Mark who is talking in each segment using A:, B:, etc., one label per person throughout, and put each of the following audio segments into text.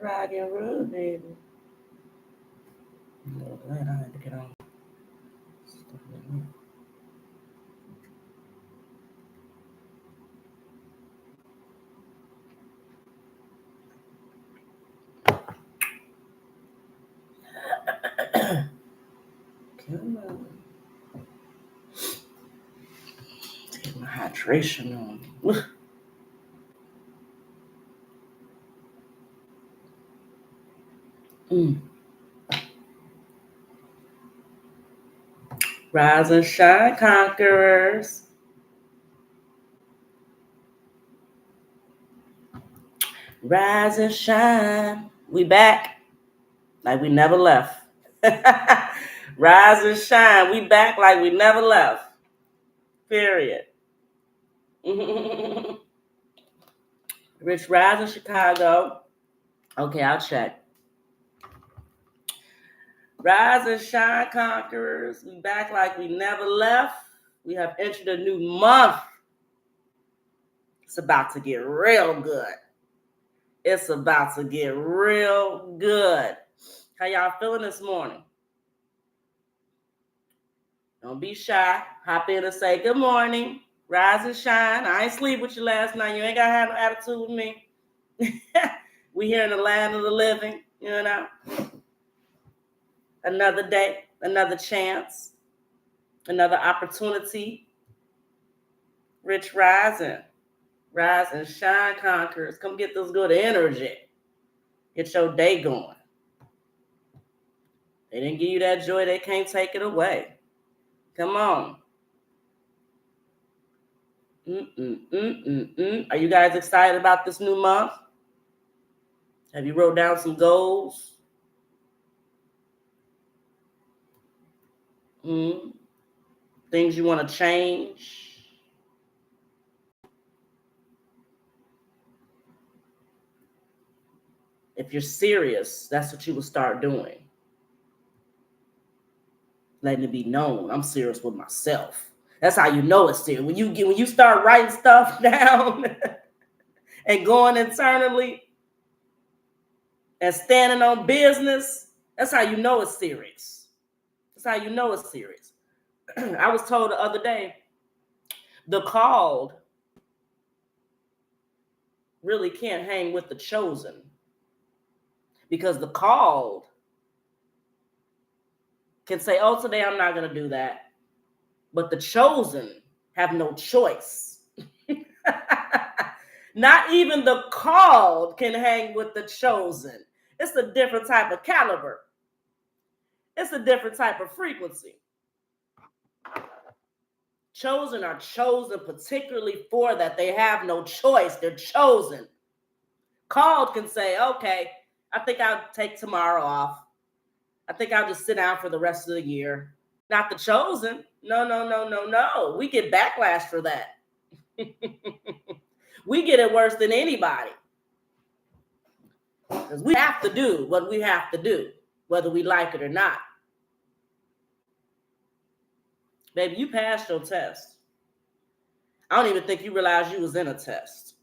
A: rock and roll, baby. I'm glad I had to get on. Come on. Take my hydration on. Rise and shine, conquerors. Rise and shine. We back like we never left. Rise and shine. We back like we never left. Period. Rich Rise in Chicago. Okay, I'll check. Rise and shine, conquerors. We back like we never left. We have entered a new month. It's about to get real good. It's about to get real good. How y'all feeling this morning? Don't be shy. Hop in and say good morning. Rise and shine. I ain't sleep with you last night. You ain't got to have an attitude with me. We here in the land of the living, you know. Another day, another chance, another opportunity. Rich rising. Rise and shine, conquerors. Come get this good energy. Get your day going. They didn't give you that joy. They can't take it away. Come on. Are you guys excited about this new month? Have you wrote down some goals? Things you want to change? If you're serious, that's what you will start doing. Letting it be known. I'm serious with myself. That's how you know it's serious. When you start writing stuff down and going internally and standing on business, that's how you know it's serious. That's how you know it's serious. I was told the other day, the called really can't hang with the chosen, because the called can say, oh, today I'm not going to do that. But the chosen have no choice. Not even the called can hang with the chosen. It's a different type of caliber. It's a different type of frequency. Chosen are chosen particularly for that. They have no choice. They're chosen. Called can say, okay, I think I'll take tomorrow off. I think I'll just sit down for the rest of the year. Not the chosen. No. We get backlash for that. We get it worse than anybody. Because we have to do what we have to do, whether we like it or not. Baby, you passed your test. I don't even think you realized you was in a test.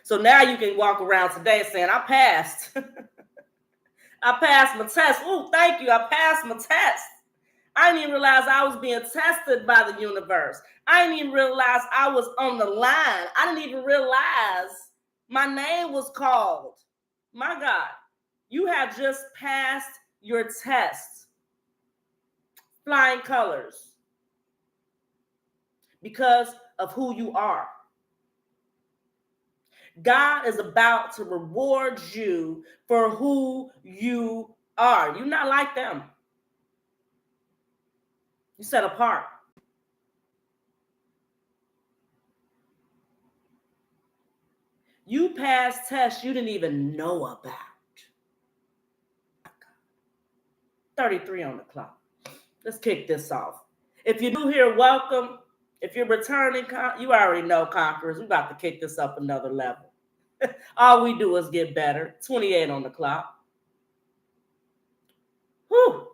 A: So now you can walk around today saying, I passed. I passed my test. Oh, thank you. I passed my test. I didn't even realize I was being tested by the universe. I didn't even realize I was on the line. I didn't even realize my name was called. My God, you have just passed your test. Flying colors. Because of who you are. God is about to reward you for who you are. You're not like them. You're set apart. You passed tests you didn't even know about. 33 on the clock. Let's kick this off. If you're new here, welcome. If you're returning, you already know, conquerors. We're about to kick this up another level. All we do is get better. 28 on the clock. Whew.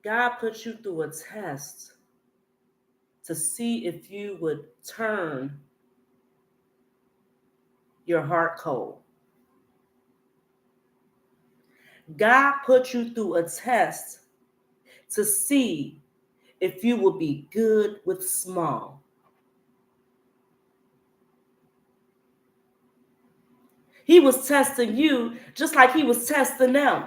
A: God put you through a test to see if you would turn your heart cold. God put you through a test to see if you will be good with small. He was testing you just like he was testing them.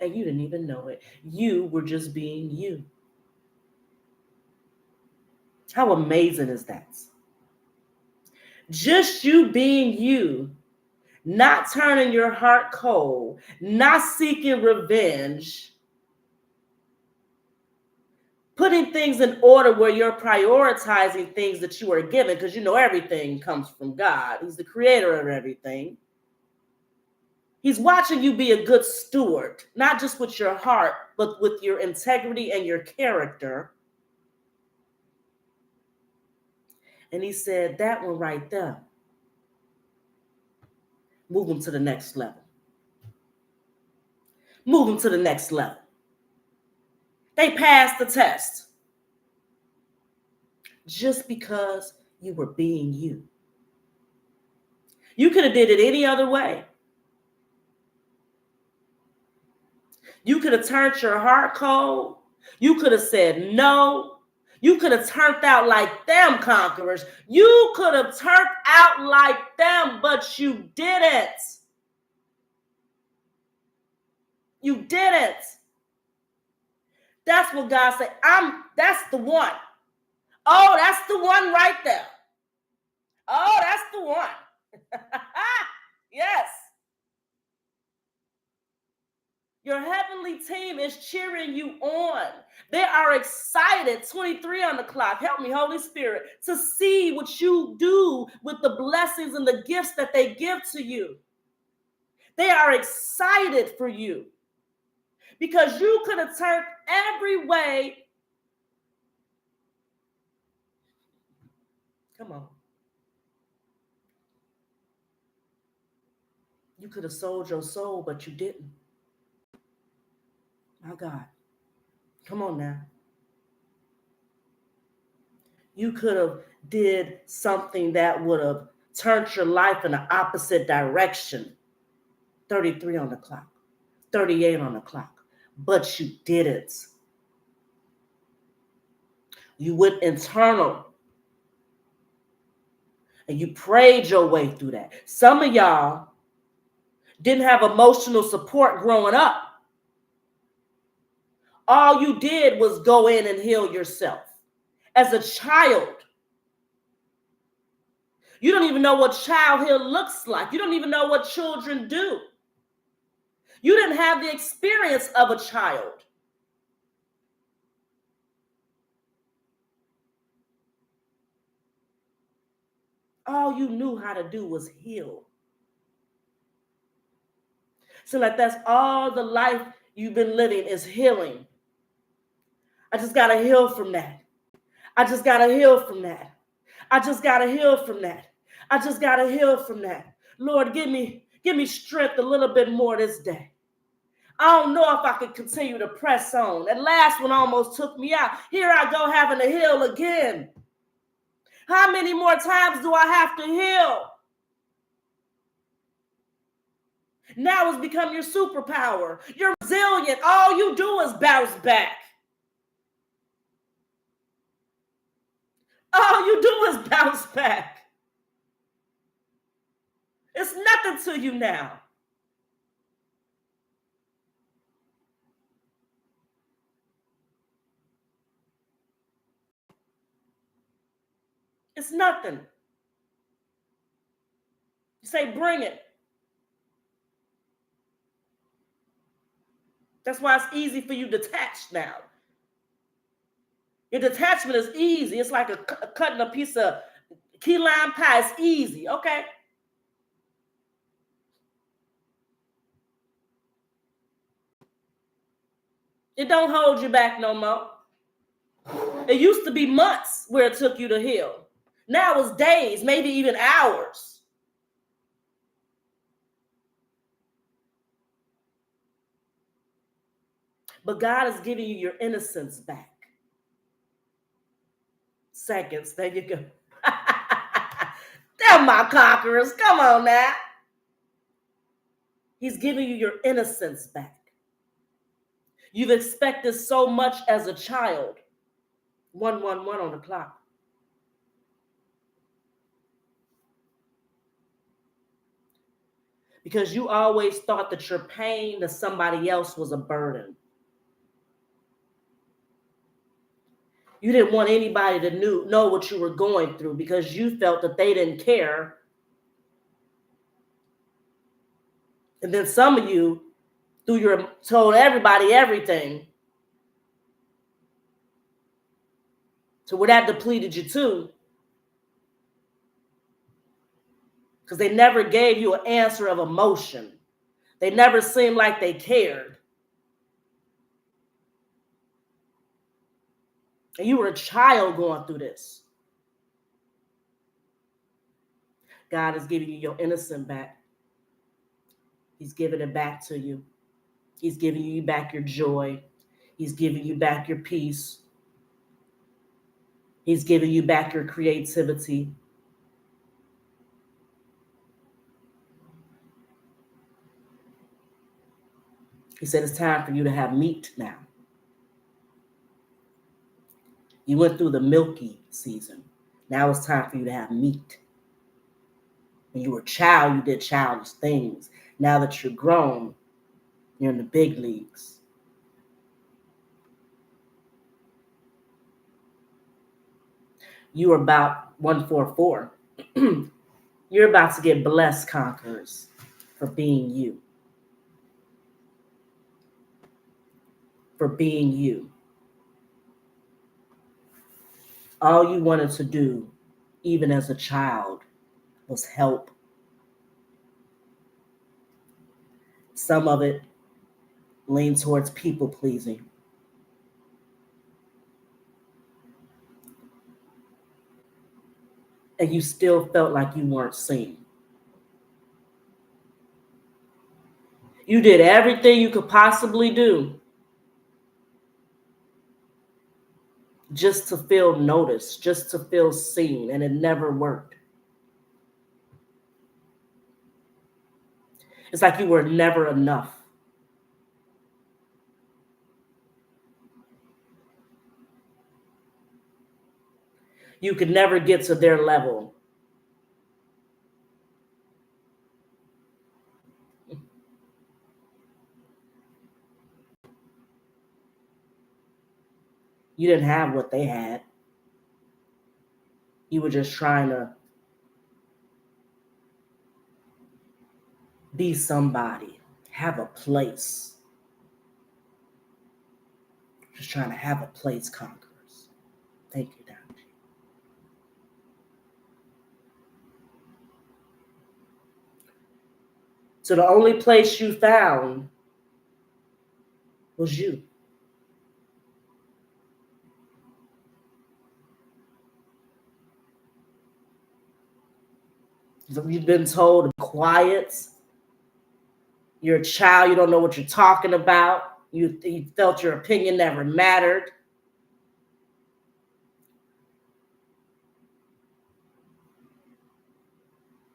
A: And you didn't even know it. You were just being you. How amazing is that? Just you being you, not turning your heart cold, not seeking revenge, putting things in order where you're prioritizing things that you are given, because you know everything comes from God. He's the creator of everything. He's watching you be a good steward, not just with your heart, but with your integrity and your character. And he said, that one right there, move them to the next level. Move them to the next level. They passed the test just because you were being you. You could have did it any other way. You could have turned your heart cold. You could have said no. You could have turned out like them, conquerors. You could have turned out like them, but you didn't. You didn't. That's what God said. That's the one. Oh, that's the one right there. Oh, that's the one. Yes. Your heavenly team is cheering you on. They are excited, 23 on the clock, help me, Holy Spirit, to see what you do with the blessings and the gifts that they give to you. They are excited for you because you could have turned every way. Come on. You could have sold your soul, but you didn't. My God. Come on now. You could have did something that would have turned your life in the opposite direction. 33 on the clock, 38 on the clock, but you didn't. You went internal and you prayed your way through that. Some of y'all didn't have emotional support growing up. All you did was go in and heal yourself. As a child, you don't even know what childhood looks like. You don't even know what children do. You didn't have the experience of a child. All you knew how to do was heal. So like that's all the life you've been living is healing. I just got to heal from that. I just got to heal from that. I just got to heal from that. I just got to heal from that. Lord, give me strength a little bit more this day. I don't know if I could continue to press on. That last one almost took me out. Here I go having to heal again. How many more times do I have to heal? Now it's become your superpower. You're resilient. All you do is bounce back. All you do is bounce back. It's nothing to you now. It's nothing. You say, bring it. That's why it's easy for you to detach now. Your detachment is easy. It's like cutting a piece of key lime pie. It's easy. Okay. It don't hold you back no more. It used to be months where it took you to heal. Now it's days, maybe even hours. But God is giving you your innocence back. Seconds, there you go. They're my conquerors. Come on now. He's giving you your innocence back. You've expected so much as a child. 111 on the clock. Because you always thought that your pain to somebody else was a burden. You didn't want anybody to know what you were going through because you felt that they didn't care. And then some of you, told everybody everything. So where that depleted you too. Because they never gave you an answer of emotion. They never seemed like they cared. And you were a child going through this. God is giving you your innocence back. He's giving it back to you. He's giving you back your joy. He's giving you back your peace. He's giving you back your creativity. He said it's time for you to have meat now. You went through the milky season. Now it's time for you to have meat. When you were a child, you did childish things. Now that you're grown, you're in the big leagues. You are about 144. You're about to get blessed, conquerors, for being you. For being you. All you wanted to do, even as a child, was help. Some of it leaned towards people pleasing. And you still felt like you weren't seen. You did everything you could possibly do just to feel noticed, just to feel seen, and it never worked. It's like you were never enough. You could never get to their level. You didn't have what they had. You were just trying to be somebody, have a place. Just trying to have a place, conquerors. Thank you, Don. So the only place you found was you. You've been told to be quiet. You're a child. You don't know what you're talking about. You felt your opinion never mattered.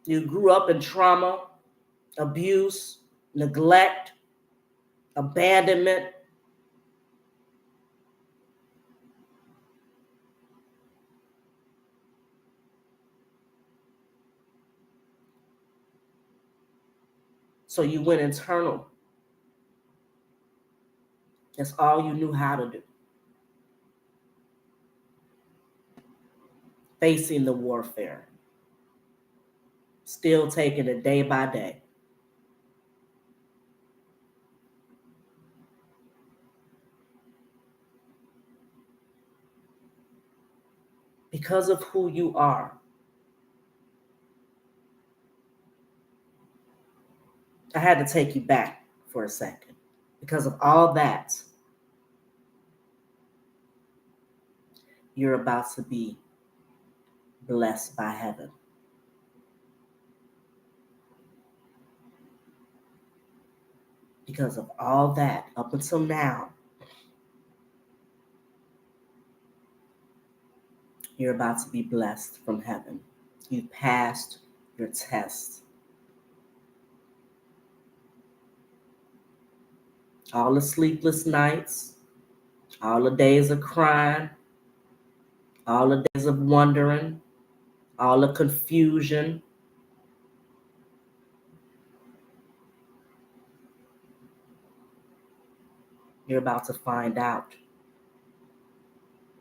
A: You grew up in trauma, abuse, neglect, abandonment. So you went internal. That's all you knew how to do. Facing the warfare. Still taking it day by day. Because of who you are. I had to take you back for a second. Because of all that, you're about to be blessed by heaven. Because of all that, up until now, You're about to be blessed from heaven. You passed your test. All the sleepless nights, all the days of crying, all the days of wondering, all the confusion. You're about to find out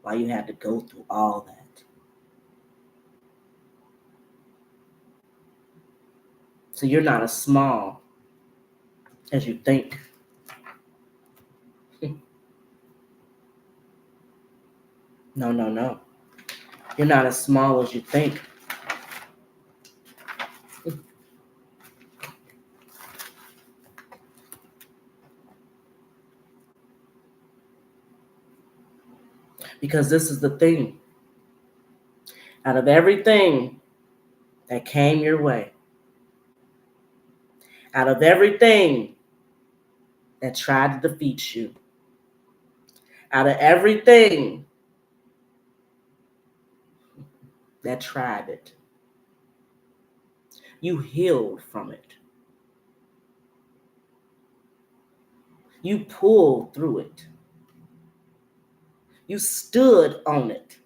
A: why you had to go through all that. So you're not as small as you think. No. You're not as small as you think. Because this is the thing. Out of everything that came your way, out of everything that tried to defeat you, out of everything that tried it, you healed from it. You pulled through it. You stood on it.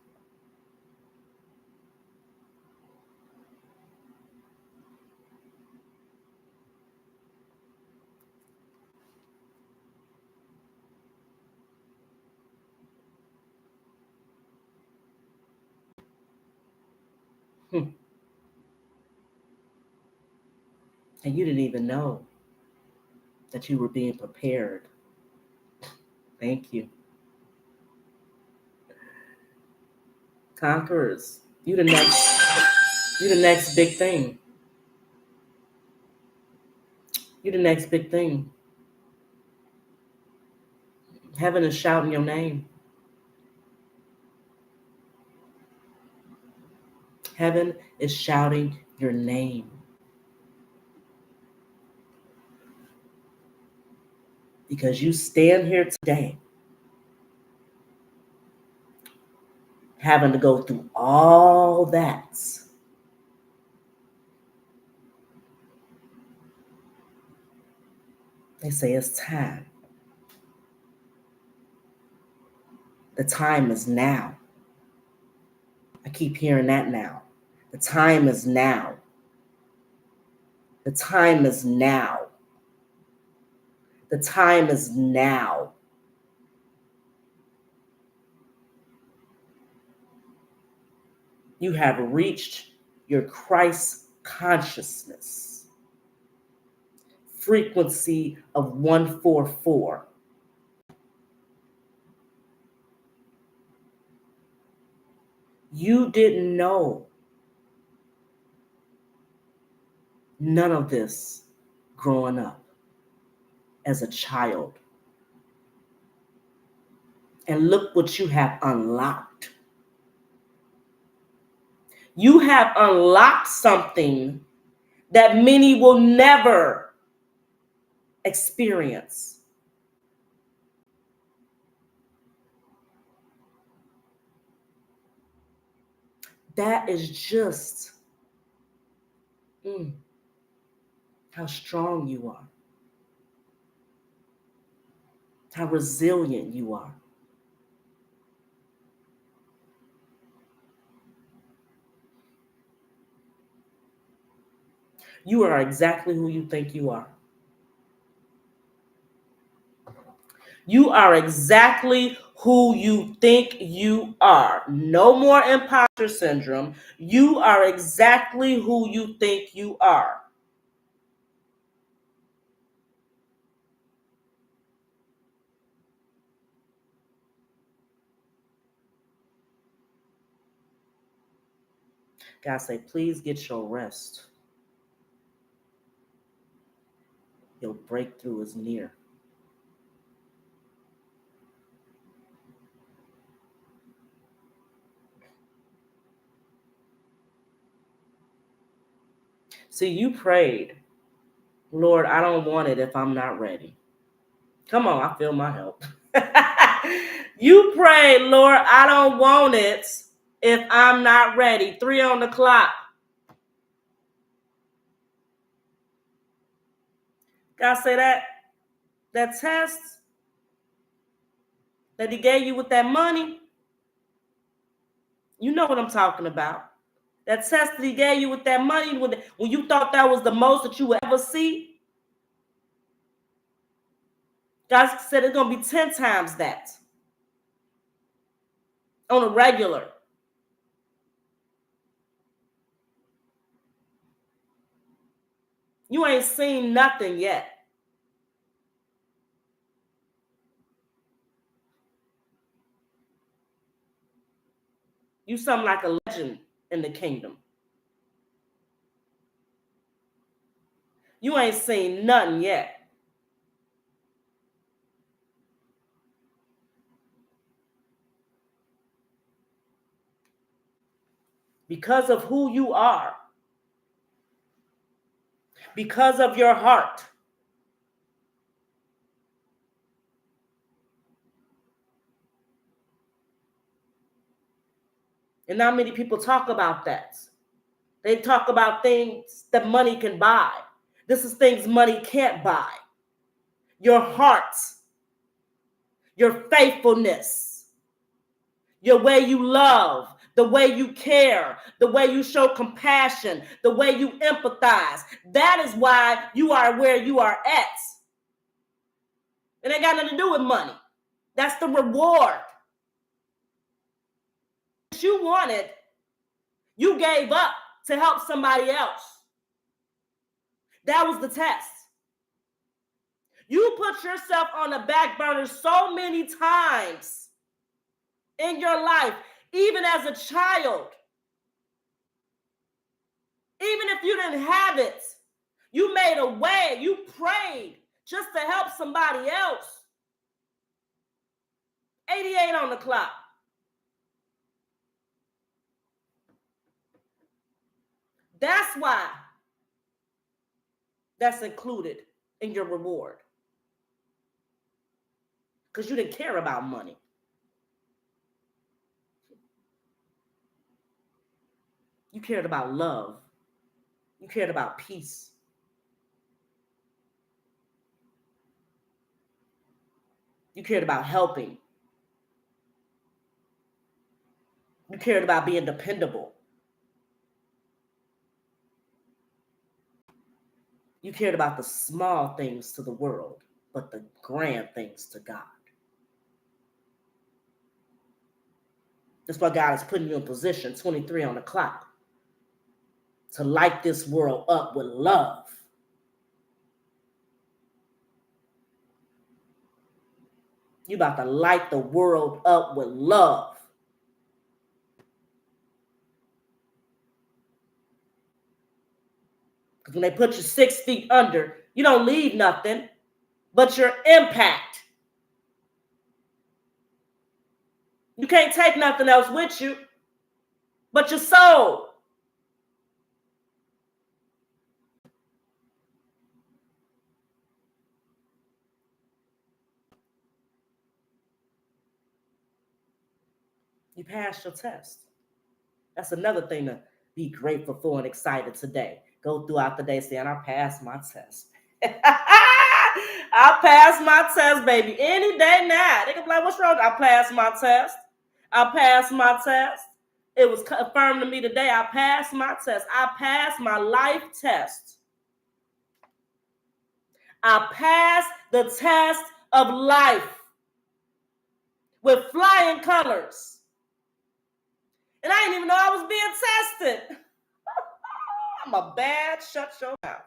A: And you didn't even know that you were being prepared. Thank you. Conquerors, you the next big thing. You the next big thing. Heaven is shouting your name. Heaven is shouting your name. Because you stand here today having to go through all that. They say it's time. The time is now. I keep hearing that now. The time is now. The time is now. The time is now. You have reached your Christ consciousness. Frequency of 144. You didn't know none of this growing up as a child. And look what you have unlocked. You have unlocked something that many will never experience. That is just how strong you are, how resilient you are. You are exactly who you think you are. You are exactly who you think you are. No more imposter syndrome. You are exactly who you think you are. God say, please get your rest. Your breakthrough is near. See, you prayed, Lord, I don't want it if I'm not ready. Come on, I feel my help. You prayed, Lord, I don't want it if I'm not ready. 3 on the clock. God say that test that he gave you with that money, you know what I'm talking about. That test that he gave you with that money, when you thought that was the most that you would ever see, God said it's going to be 10 times that on a regular. You ain't seen nothing yet. You something like a legend in the kingdom. You ain't seen nothing yet. Because of who you are. Because of your heart. And not many people talk about that. They talk about things that money can buy. This is things money can't buy. Your heart, your faithfulness, your way you love, the way you care, the way you show compassion, the way you empathize. That is why you are where you are at. It ain't got nothing to do with money. That's the reward. What you wanted, you gave up to help somebody else. That was the test. You put yourself on the back burner so many times in your life, even as a child. Even if you didn't have it, you made a way, you prayed just to help somebody else. 88 on the clock. That's why that's included in your reward. Because you didn't care about money. You cared about love. You cared about peace. You cared about helping. You cared about being dependable. You cared about the small things to the world, but the grand things to God. That's why God is putting you in position, 23 on the clock, to light this world up with love. You about to light the world up with love. Because when they put you 6 feet under, you don't leave nothing but your impact. You can't take nothing else with you but your soul. You passed your test. That's another thing to be grateful for and excited today. Go throughout the day saying, I passed my test. I passed my test, baby. Any day now. They can be like, what's wrong? I passed my test. I passed my test. It was confirmed to me today. I passed my test. I passed my life test. I passed the test of life with flying colors. And I didn't even know I was being tested. I'm a bad shut your mouth.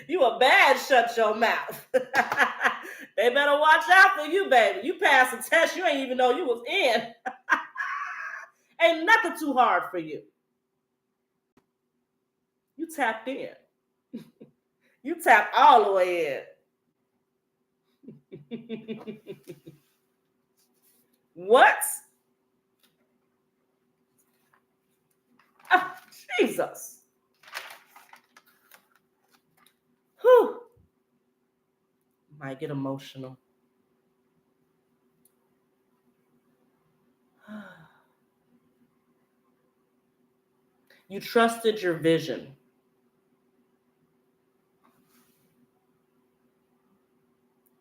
A: You a bad shut your mouth. They better watch out for you, baby. You passed a test you ain't even know you was in. Ain't nothing too hard for you. You tapped in. You tapped all the way in. What? Oh, Jesus. Whew. Might get emotional. You trusted your vision.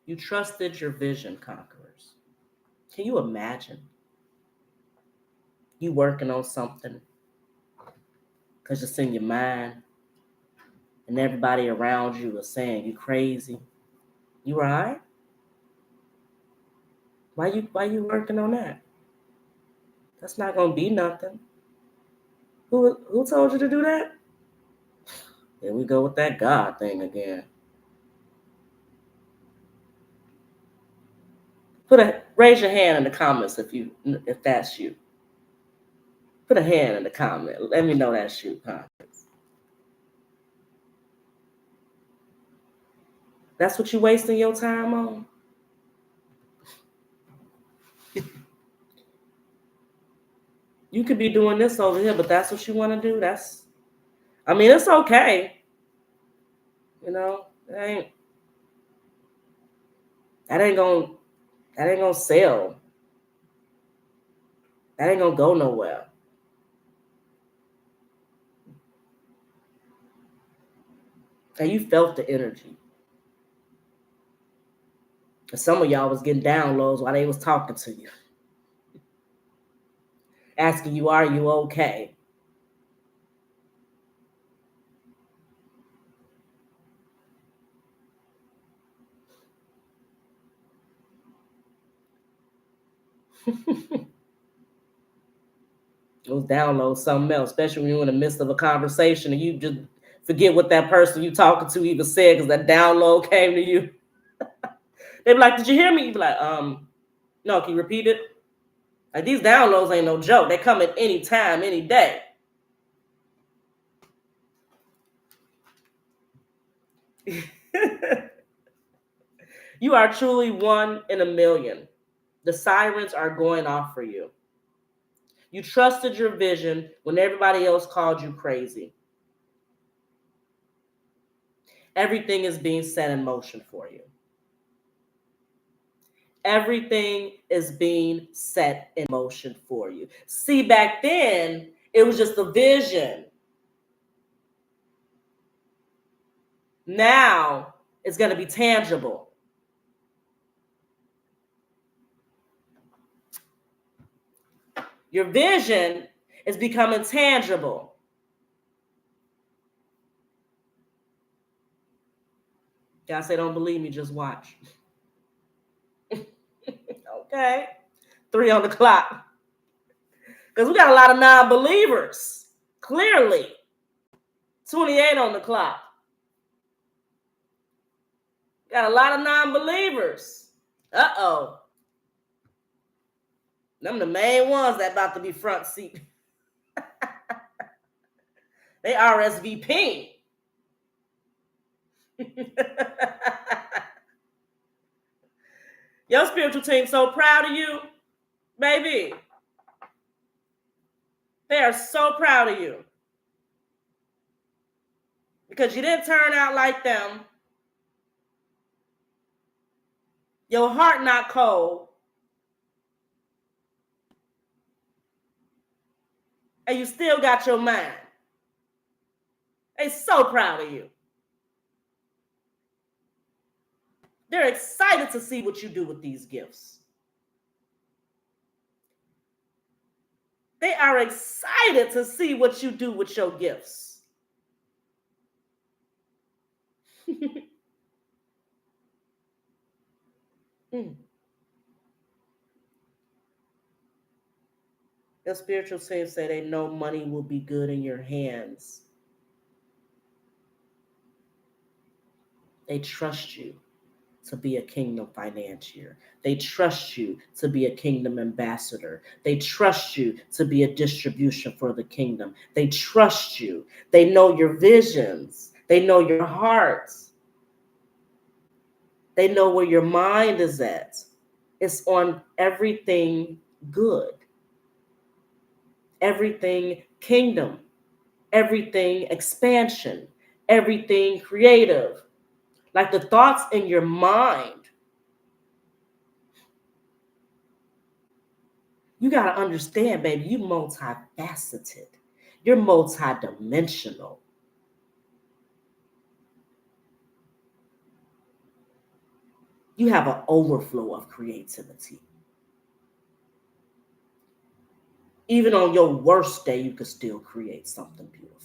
A: You trusted your vision, conquerors. Can you imagine you working on something because it's in your mind and everybody around you is saying you crazy? You all right? Why you working on that? That's not gonna be nothing. Who told you to do that? Here we go with that God thing again. Raise your hand in the comments if that's you. Put a hand in the comment. Let me know that's you, huh? That's what you wasting your time on? You could be doing this over here, but that's what you want to do. It's okay. You know, that ain't gonna sell. That ain't gonna go nowhere. And you felt the energy. And some of y'all was getting downloads while they was talking to you. Asking you, are you okay? Those downloads something else, especially when you're in the midst of a conversation and you just forget what that person you talking to even said because that download came to you. They be like, did you hear me? You be like, no, can you repeat it? Like, these downloads ain't no joke. They come at any time, any day. You are truly one in a million. The sirens are going off for you. You trusted your vision when everybody else called you crazy. Everything is being set in motion for you. Everything is being set in motion for you. See, back then, it was just a vision. Now, it's going to be tangible. Your vision is becoming tangible. God say, don't believe me, just watch. Okay. 3 on the clock. Because we got a lot of non-believers. Clearly. 28 on the clock. Got a lot of non-believers. Uh-oh. Them the main ones that about to be front seat. They RSVP. Your spiritual team so proud of you, baby. They are so proud of you. Because you didn't turn out like them. Your heart not cold. And you still got your mind. They so proud of you. They're excited to see what you do with these gifts. They are excited to see what you do with your gifts. Your spiritual team say they know money will be good in your hands. They trust you to be a kingdom financier. They trust you to be a kingdom ambassador. They trust you to be a distribution for the kingdom. They trust you. They know your visions. They know your hearts. They know where your mind is at. It's on everything good, everything kingdom, everything expansion, everything creative. Like the thoughts in your mind You got to understand, baby, you're multifaceted. You're multidimensional. You have an overflow of creativity. Even on your worst day, you can still create something beautiful.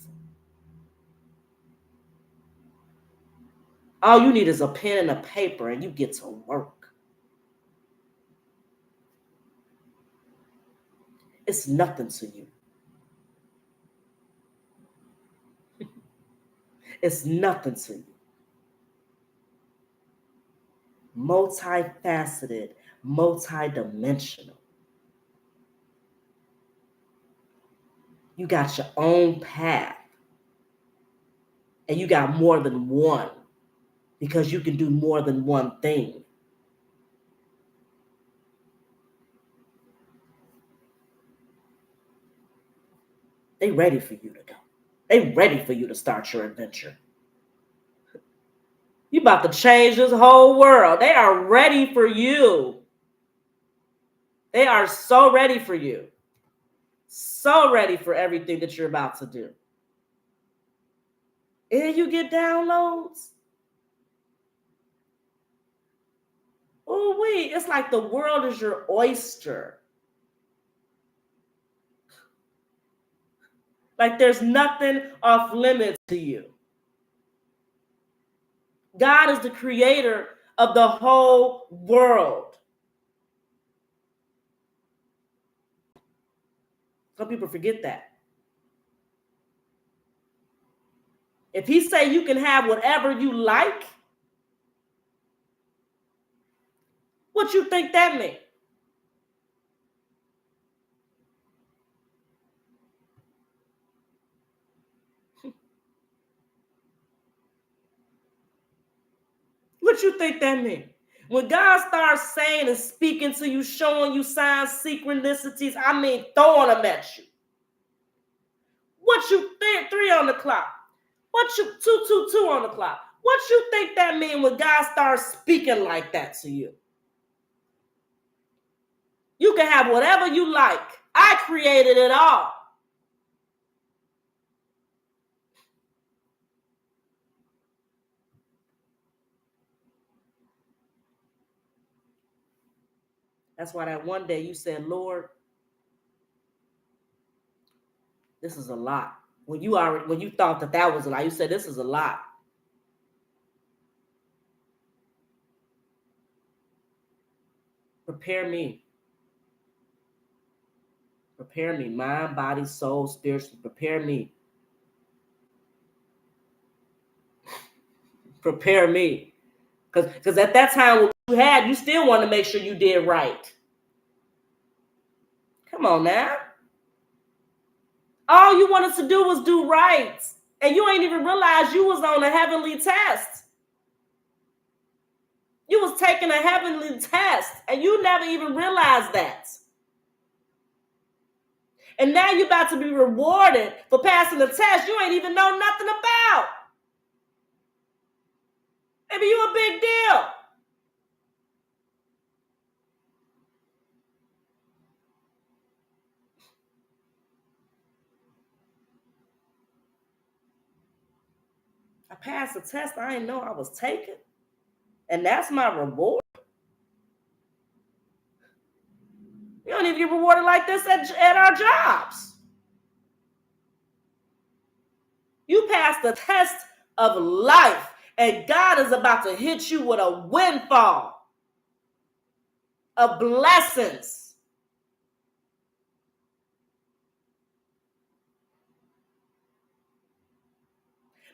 A: All you need is a pen and a paper, and you get to work. It's nothing to you. It's nothing to you. Multifaceted, multidimensional. You got your own path. And you got more than one because you can do more than one thing. They ready for you to go. They ready for you to start your adventure. You about to change this whole world. They are ready for you. They are so ready for you. So ready for everything that you're about to do. And you get downloads. Oh, wait, it's like the world is your oyster. Like there's nothing off limits to you. God is the creator of the whole world. Some people forget that. If he say you can have whatever you like, what you think that means? What you think that means? When God starts saying and speaking to you, showing you signs, synchronicities, I mean, throwing them at you. What you think? 3 on the clock. What you 222 on the clock? What you think that means when God starts speaking like that to you? You can have whatever you like. I created it all. That's why that one day you said, Lord, this is a lot. When you thought that was a lot, you said, this is a lot. Prepare me. Prepare me. Mind, body, soul, spiritually. Prepare me. Prepare me. Because at that time, what you had, you still want to make sure you did right. Come on now. All you wanted to do was do right. And you ain't even realize you was on a heavenly test. You was taking a heavenly test, and you never even realized that. And now you're about to be rewarded for passing the test you ain't even know nothing about. Maybe you a big deal. I passed the test I didn't know I was taking. And that's my reward. We don't even get rewarded like this at our jobs. You passed the test of life, and God is about to hit you with a windfall of blessings.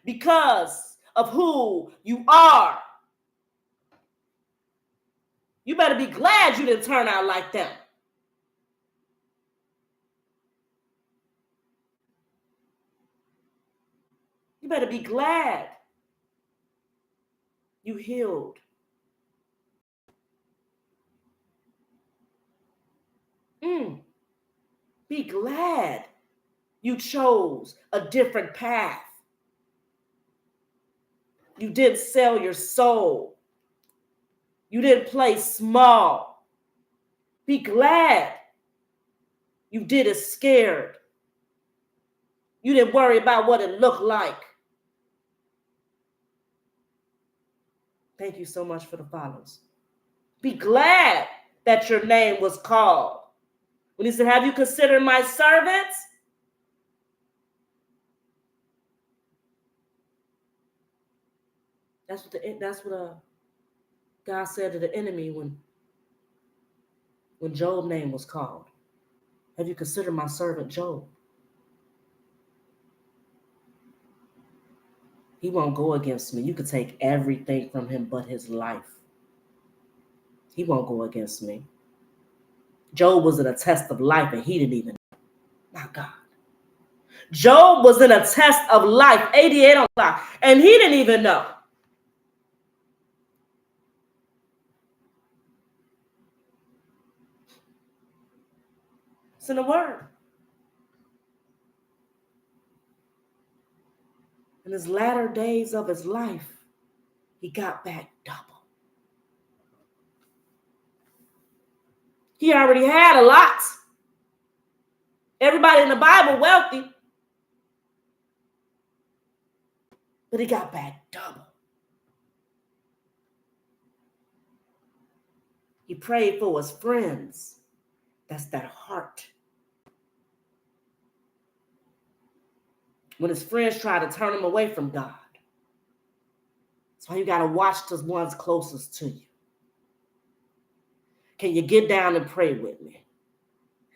A: Because of who you are. You better be glad you didn't turn out like them. You better be glad you healed. Be glad you chose a different path. You didn't sell your soul. You didn't play small. Be glad You did it scared. You didn't worry about what it looked like. Thank you so much for the follows. Be glad that your name was called. When he said, have you considered my servants? That's what God said to the enemy when Job's name was called. Have you considered my servant Job? He won't go against me. You could take everything from him but his life. He won't go against me. Job was in a test of life and he didn't even know. My God. Job was in a test of life, 88 on the clock, and he didn't even know. It's in the word. In his latter days of his life, he got back double. He already had a lot. Everybody in the Bible wealthy. But he got back double. He prayed for his friends. That's that heart. When his friends try to turn him away from God. That's why you got to watch the ones closest to you. Can you get down and pray with me?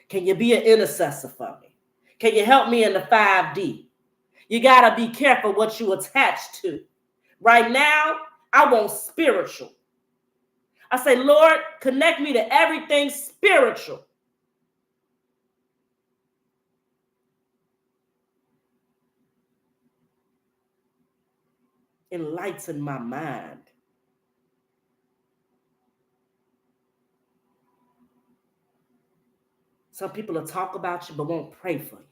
A: Can you be an intercessor for me? Can you help me in the 5D? You got to be careful what you attach to. Right now, I want spiritual. I say, Lord, connect me to everything spiritual. Enlighten my mind. Some people will talk about you but won't pray for you.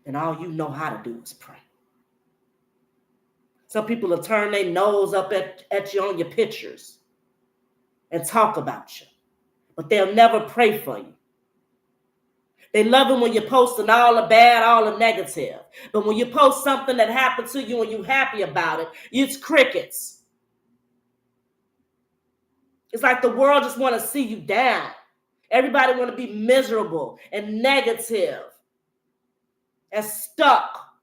A: And all you know how to do is pray. Some people will turn their nose up at you on your pictures and talk about you, but they'll never pray for you. They love it when you're posting all the bad, all the negative. But when you post something that happened to you and you're happy about it, it's crickets. It's like the world just want to see you down. Everybody want to be miserable and negative and stuck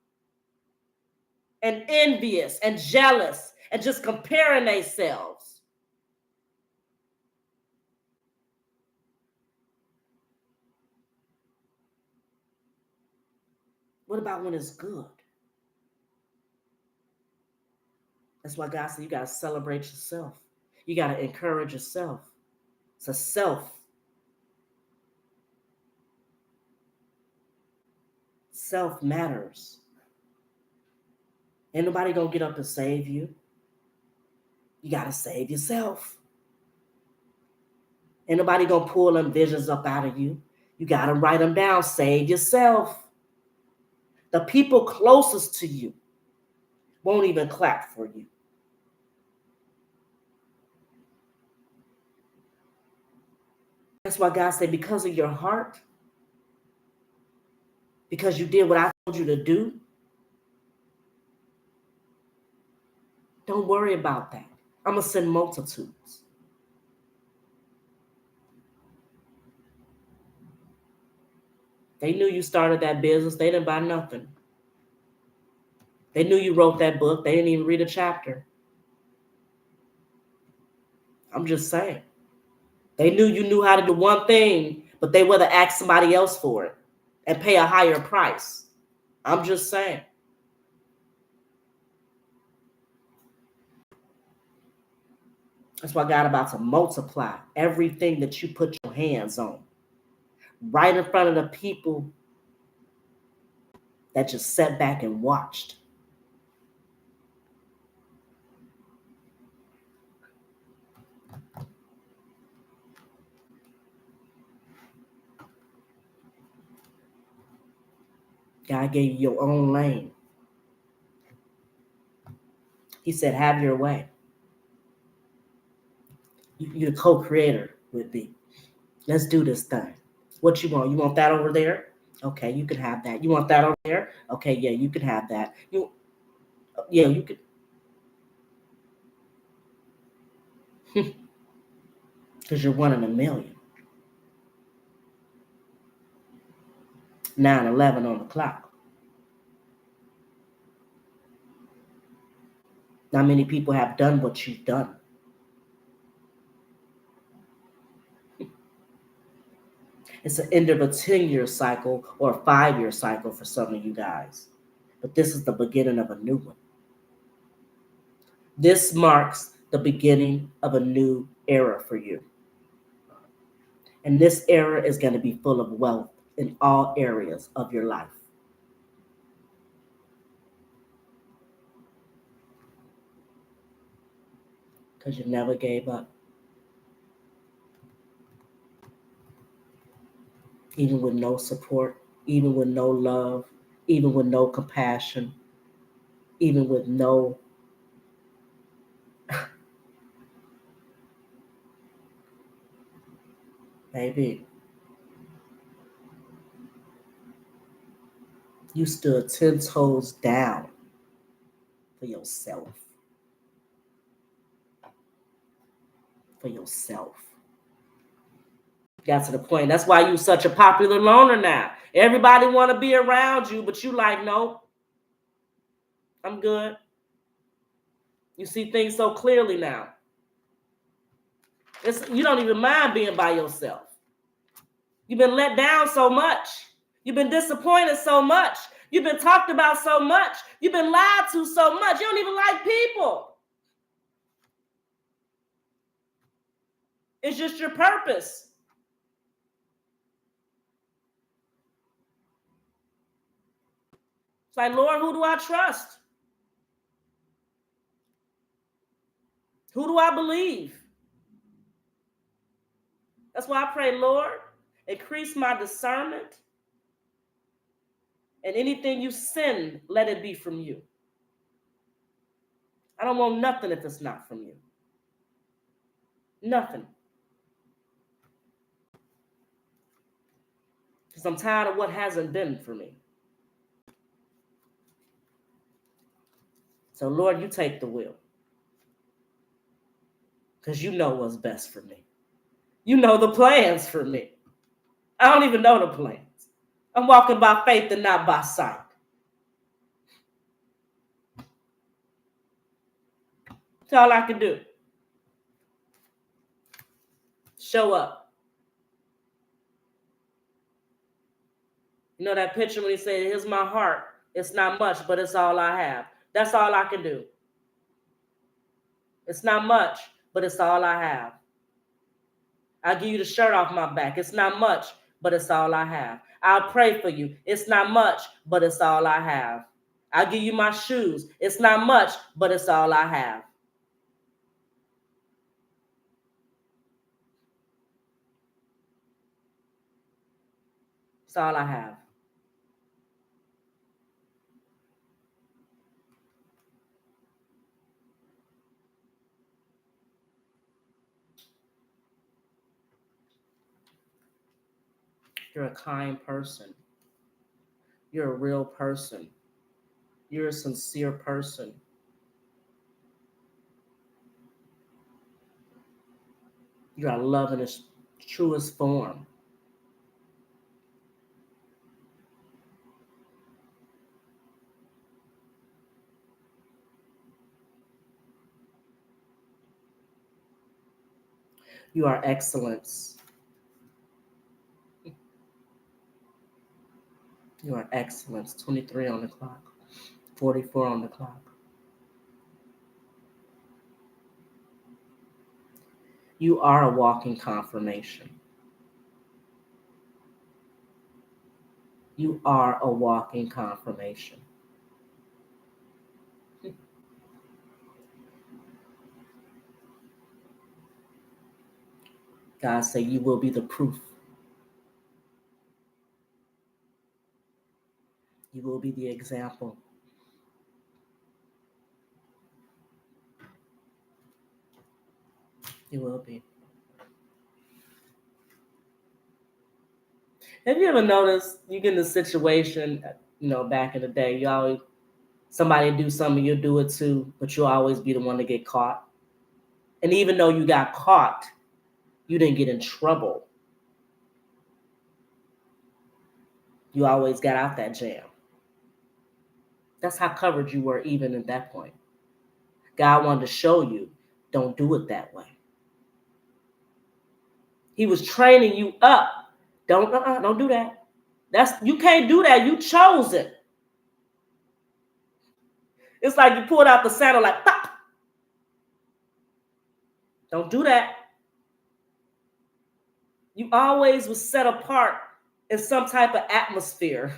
A: and envious and jealous and just comparing themselves. What about when it's good? That's why God said you got to celebrate yourself. You got to encourage yourself. It's a self. Self matters. Ain't nobody gonna get up and save you. You got to save yourself. Ain't nobody gonna pull them visions up out of you. You got to write them down. Save yourself. The people closest to you won't even clap for you. That's why God said, because of your heart, because you did what I told you to do, don't worry about that. I'm going to send multitudes. They knew you started that business. They didn't buy nothing. They knew you wrote that book. They didn't even read a chapter. I'm just saying. They knew you knew how to do one thing, but they would have asked somebody else for it and pay a higher price. I'm just saying. That's why God about to multiply everything that you put your hands on. Right in front of the people that just sat back and watched. God gave you your own lane. He said, have your way. You're the co-creator with me. Let's do this thing. What you want? You want that over there? Okay, you can have that. You want that over there? Okay, yeah, you can have that. You could. Because you're one in a million. 9/11 on the clock. Not many people have done what you've done. It's an end of a 10-year cycle or a 5-year cycle for some of you guys. But this is the beginning of a new one. This marks the beginning of a new era for you. And this era is going to be full of wealth in all areas of your life. Because you never gave up. Even with no support, even with no love, even with no compassion, even with no baby, you stood 10 toes down for yourself. For yourself. Got to the point. That's why you're such a popular loner now. Everybody want to be around you, but you like, nope, I'm good. You see things so clearly now. You don't even mind being by yourself. You've been let down so much. You've been disappointed so much. You've been talked about so much. You've been lied to so much. You don't even like people. It's just your purpose. It's like, Lord, who do I trust? Who do I believe? That's why I pray, Lord, increase my discernment. And anything you send, let it be from you. I don't want nothing if it's not from you. Nothing. Because I'm tired of what hasn't been for me. So, Lord, you take the wheel. Because you know what's best for me. You know the plans for me. I don't even know the plans. I'm walking by faith and not by sight. That's all I can do. Show up. You know that picture when he said, here's my heart. It's not much, but it's all I have. That's all I can do. It's not much, but it's all I have. I'll give you the shirt off my back. It's not much, but it's all I have. I'll pray for you. It's not much, but it's all I have. I'll give you my shoes. It's not much, but it's all I have. It's all I have. You're a kind person. You're a real person. You're a sincere person. You got love in its truest form. You are excellence. You are excellence. 23 on the clock. 44 on the clock. You are a walking confirmation. You are a walking confirmation. God say you will be the proof. You will be the example. You will be. Have you ever noticed you get in a situation, back in the day, somebody do something, you'll do it too, but you'll always be the one to get caught. And even though you got caught, you didn't get in trouble. You always got out that jam. That's how covered you were even at that point. God wanted to show you, don't do it that way. He was training you up. Don't do that. You can't do that. You chose it. It's like you pulled out the saddle like pop. Don't do that. You always was set apart in some type of atmosphere.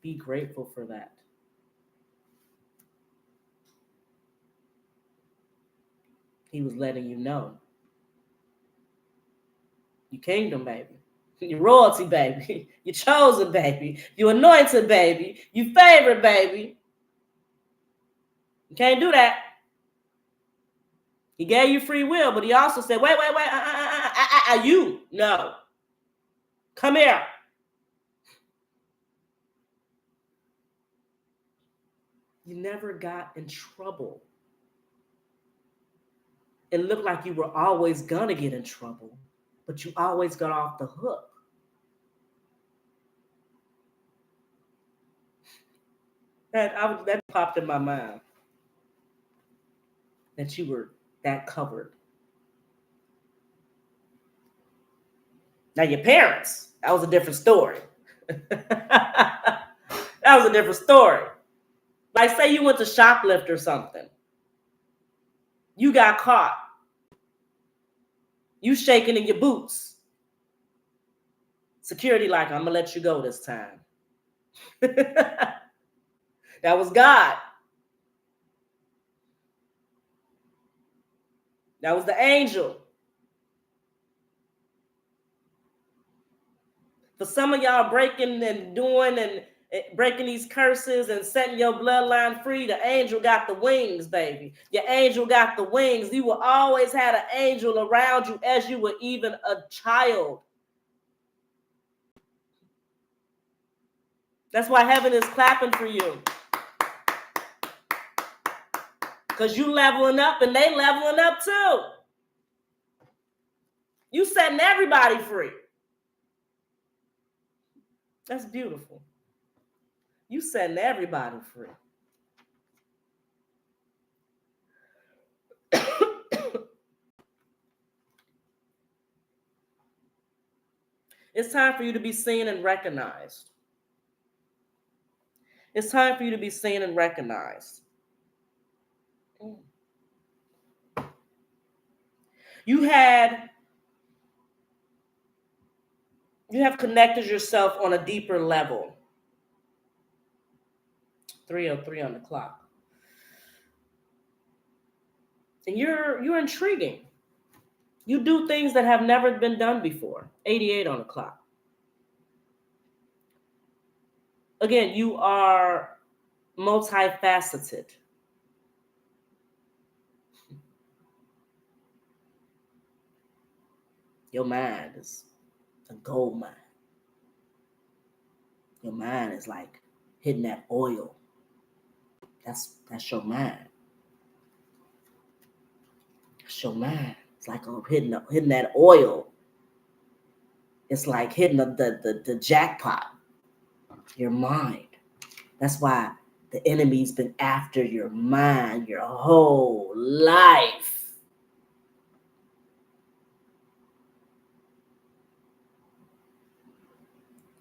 A: Be grateful for that. He was letting you know. You kingdom, baby. You royalty, baby. You chosen, baby. You anointed, baby. You favored, baby. You can't do that. He gave you free will, but he also said, wait, you. No. Come here. You never got in trouble. It looked like you were always going to get in trouble, but you always got off the hook. That popped in my mind. That you were that covered. Now your parents, that was a different story. That was a different story. Like say you went to shoplift or something. You got caught. You shaking in your boots. Security like, I'm going to let you go this time. That was God. That was the angel. For some of y'all breaking and doing and breaking these curses and setting your bloodline free, the angel got the wings, baby. Your angel got the wings. You will always have an angel around you as you were even a child. That's why heaven is clapping for you. Because you leveling up and they leveling up too. You setting everybody free. That's beautiful. You setting everybody free. It's time for you to be seen and recognized. It's time for you to be seen and recognized. You have connected yourself on a deeper level. 3:03 on the clock. And you're intriguing. You do things that have never been done before. 88 on the clock. Again, you are multifaceted. Your mind is a gold mine. Your mind is like hitting that oil. That's your mind. That's your mind. It's like hitting that oil. It's like hitting the jackpot. Your mind. That's why the enemy's been after your mind your whole life.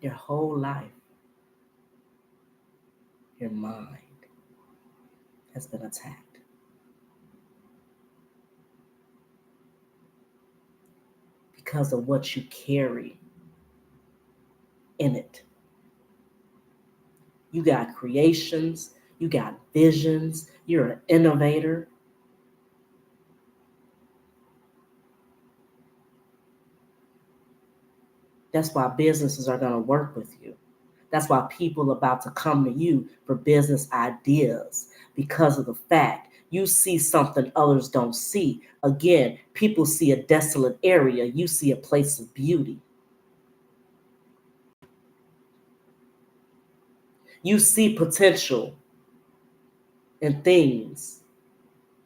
A: Your whole life. Your mind has been attacked. Because of what you carry in it. You got creations, you got visions, you're an innovator. That's why businesses are going to work with you. That's why people are about to come to you for business ideas, because of the fact you see something others don't see. Again, people see a desolate area. You see a place of beauty. You see potential in things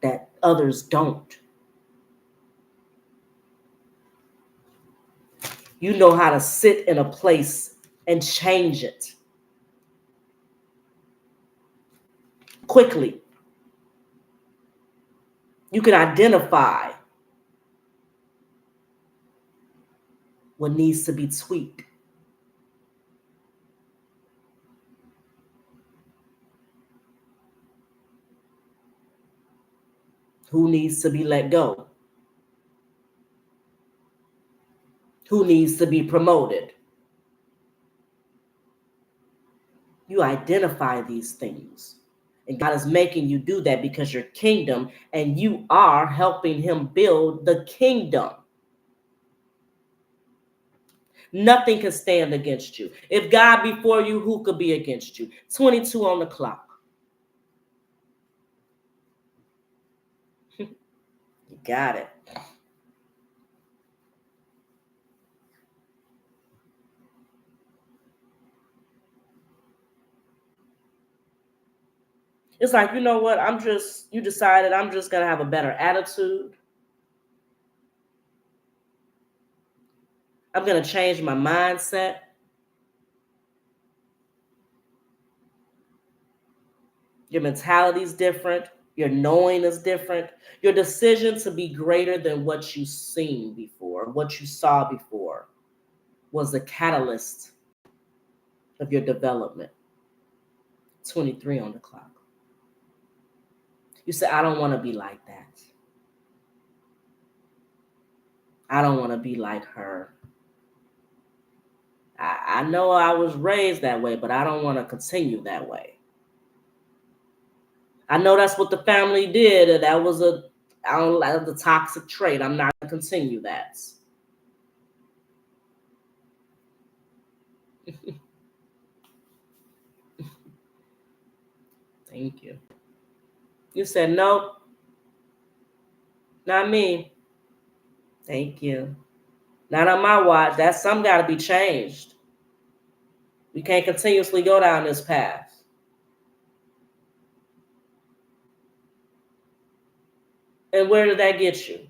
A: that others don't. You know how to sit in a place and change it quickly. You can identify what needs to be tweaked. Who needs to be let go? Who needs to be promoted? You identify these things. And God is making you do that because you're kingdom and you are helping him build the kingdom. Nothing can stand against you. If God be for you, who could be against you? 22 on the clock. You got it. It's like, you know what? You decided I'm just going to have a better attitude. I'm going to change my mindset. Your mentality is different. Your knowing is different. Your decision to be greater than what you've seen before, what you saw before, was the catalyst of your development. 23 on the clock. You say, I don't want to be like that. I don't want to be like her. I know I was raised that way, but I don't want to continue that way. I know that's what the family did, and that was I don't like the toxic trait. I'm not going to continue that. Thank you. You said, nope, not me. Thank you. Not on my watch. That's some got to be changed. We can't continuously go down this path. And where did that get you?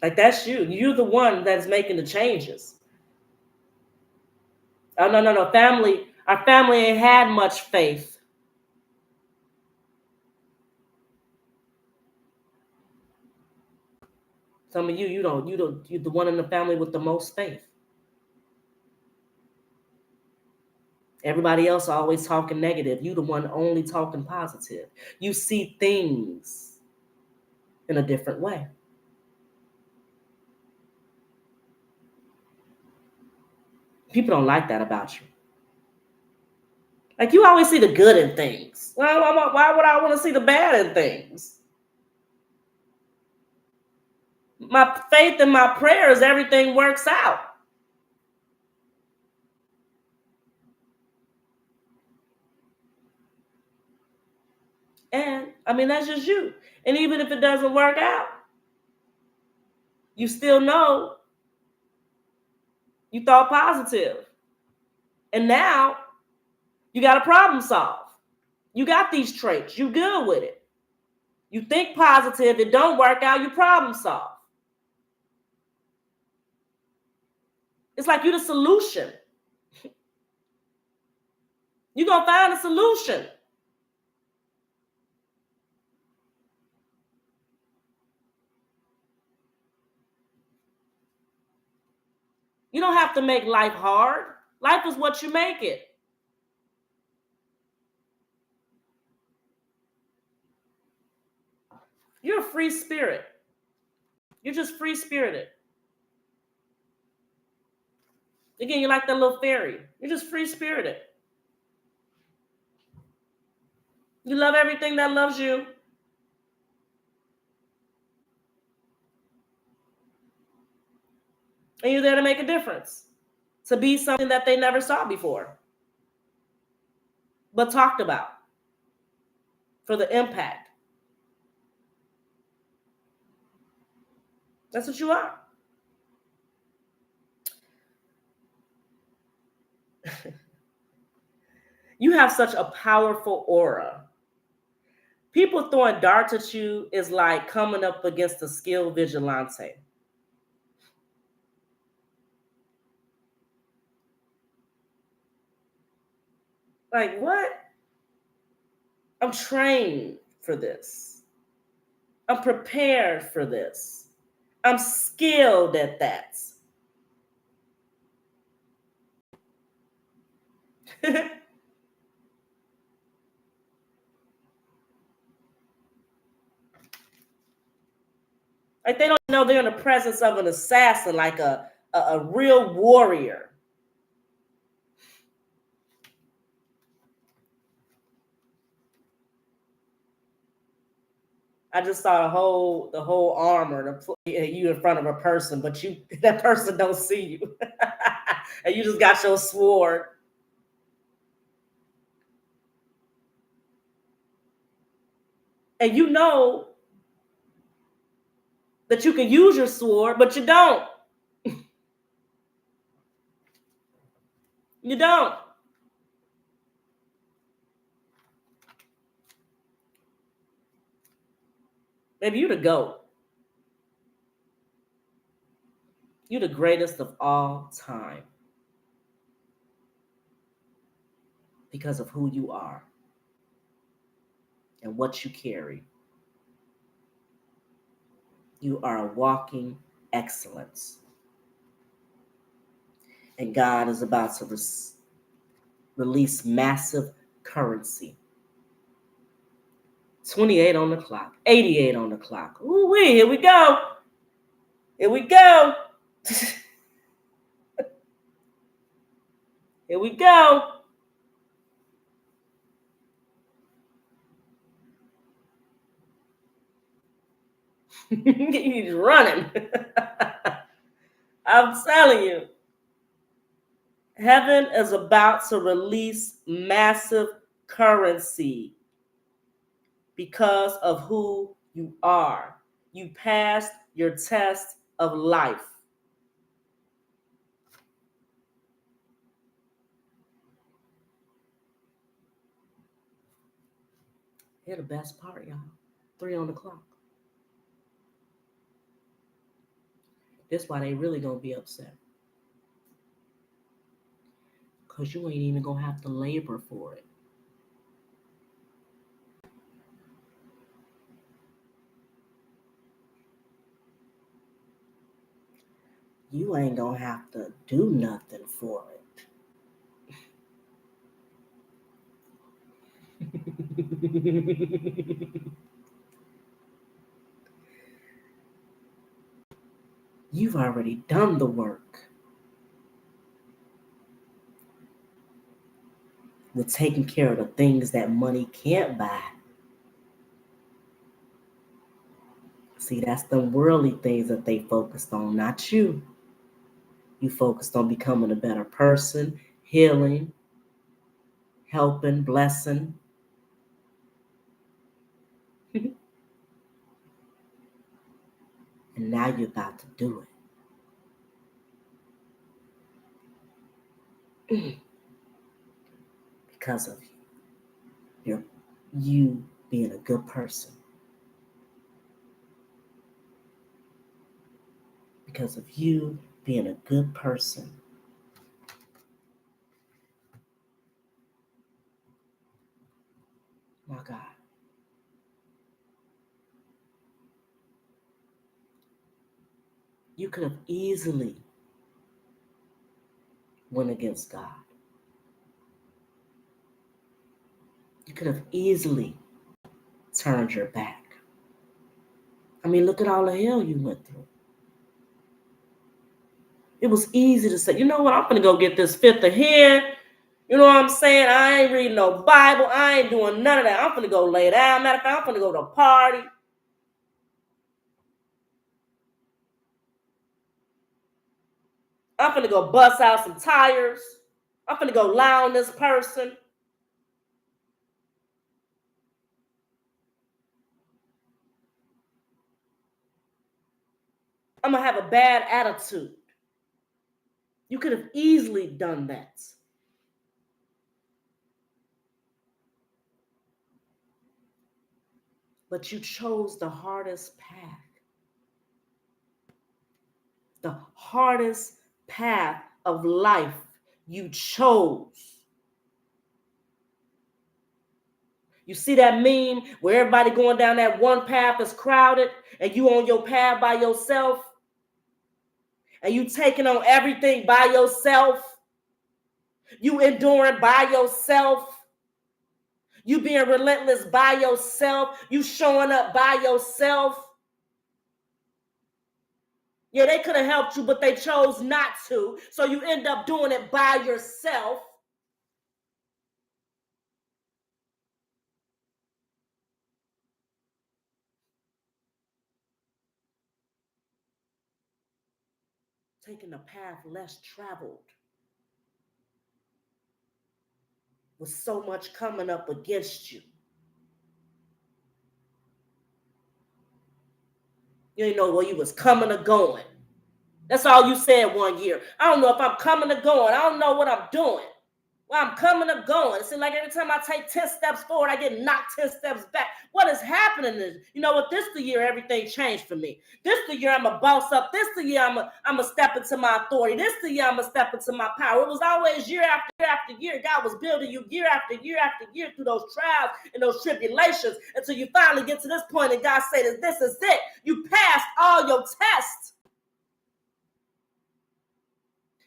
A: Like, that's you. You're the one that's making the changes. Oh, no. Family, our family ain't had much faith. Some of you're the one in the family with the most faith. Everybody else always talking negative. You the one only talking positive. You see things in a different way. People don't like that about you. Like, you always see the good in things. Well, why would I want to see the bad in things? My faith and my prayers, everything works out. And I mean, that's just you. And even if it doesn't work out, you still know you thought positive. And now you got a problem solve. You got these traits. You good with it. You think positive. It don't work out. You problem solve. It's like you're the solution. You're going to find a solution. You don't have to make life hard. Life is what you make it. You're a free spirit. You're just free spirited. Again, you're like that little fairy. You're just free spirited. You love everything that loves you. And you're there to make a difference. to be something that they never saw before, but talked about for the impact. That's what you are. You have such a powerful aura. People throwing darts at you is like coming up against a skilled vigilante. Like, what? I'm trained for this. I'm prepared for this. I'm skilled at that. Like, they don't know they're in the presence of an assassin, like a real warrior. I just saw the whole armor, you in front of a person, but that person don't see you. And you just got your sword. And you know that you can use your sword, but you don't. You don't. Maybe you the GOAT. You the greatest of all time because of who you are and what you carry. You are a walking excellence. And God is about to release massive currency. 28 on the clock, 88 on the clock. Ooh, here we go. Here we go. Here we go. He's running. I'm telling you. Heaven is about to release massive currency because of who you are. You passed your test of life. Here's the best part, y'all. 3 on the clock. That's why they really gonna be upset. Because you ain't even gonna have to labor for it. You ain't gonna have to do nothing for it. You've already done the work with taking care of the things that money can't buy. See, that's the worldly things that they focused on, not you. You focused on becoming a better person, healing, helping, blessing. And now you're about to do it. Because of you being a good person. Because of you being a good person. My God. You could have easily went against God. You could have easily turned your back. I mean, look at all the hell you went through. It was easy to say, you know what, I'm going to go get this fifth of here. You know what I'm saying? I ain't reading no Bible. I ain't doing none of that. I'm going to go lay down. Matter of fact, I'm going to go to a party. I'm finna go bust out some tires. I'm finna go lie on this person. I'm gonna have a bad attitude. You could have easily done that. But you chose the hardest path. The hardest path of life you chose. You see that meme where everybody going down that one path is crowded and you on your path by yourself and you taking on everything by yourself. You enduring by yourself. You being relentless by yourself. You showing up by yourself. Yeah, they could have helped you, but they chose not to. So you end up doing it by yourself. Taking a path less traveled. With so much coming up against you. You didn't know where you was coming or going. That's all you said one year. I don't know if I'm coming or going. I don't know what I'm doing. Well, I'm coming or going. It seems like every time I take 10 steps forward, I get knocked 10 steps back. What is happening is, you know what? This the year everything changed for me. This the year I'm a boss up. This the year I'm a step into my authority. This the year I'm a step into my power. It was always year after year after year. God was building you year after year after year through those trials and those tribulations until you finally get to this point and God said, this is it. You passed all your tests.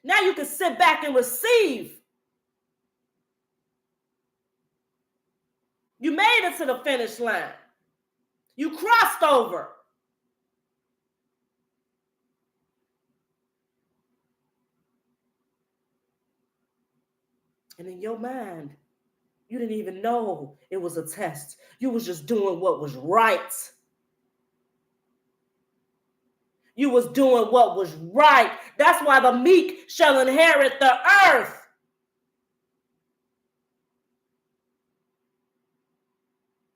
A: Now you can sit back and receive. You made it to the finish line. You crossed over. And in your mind, you didn't even know it was a test. You was just doing what was right. You was doing what was right. That's why the meek shall inherit the earth.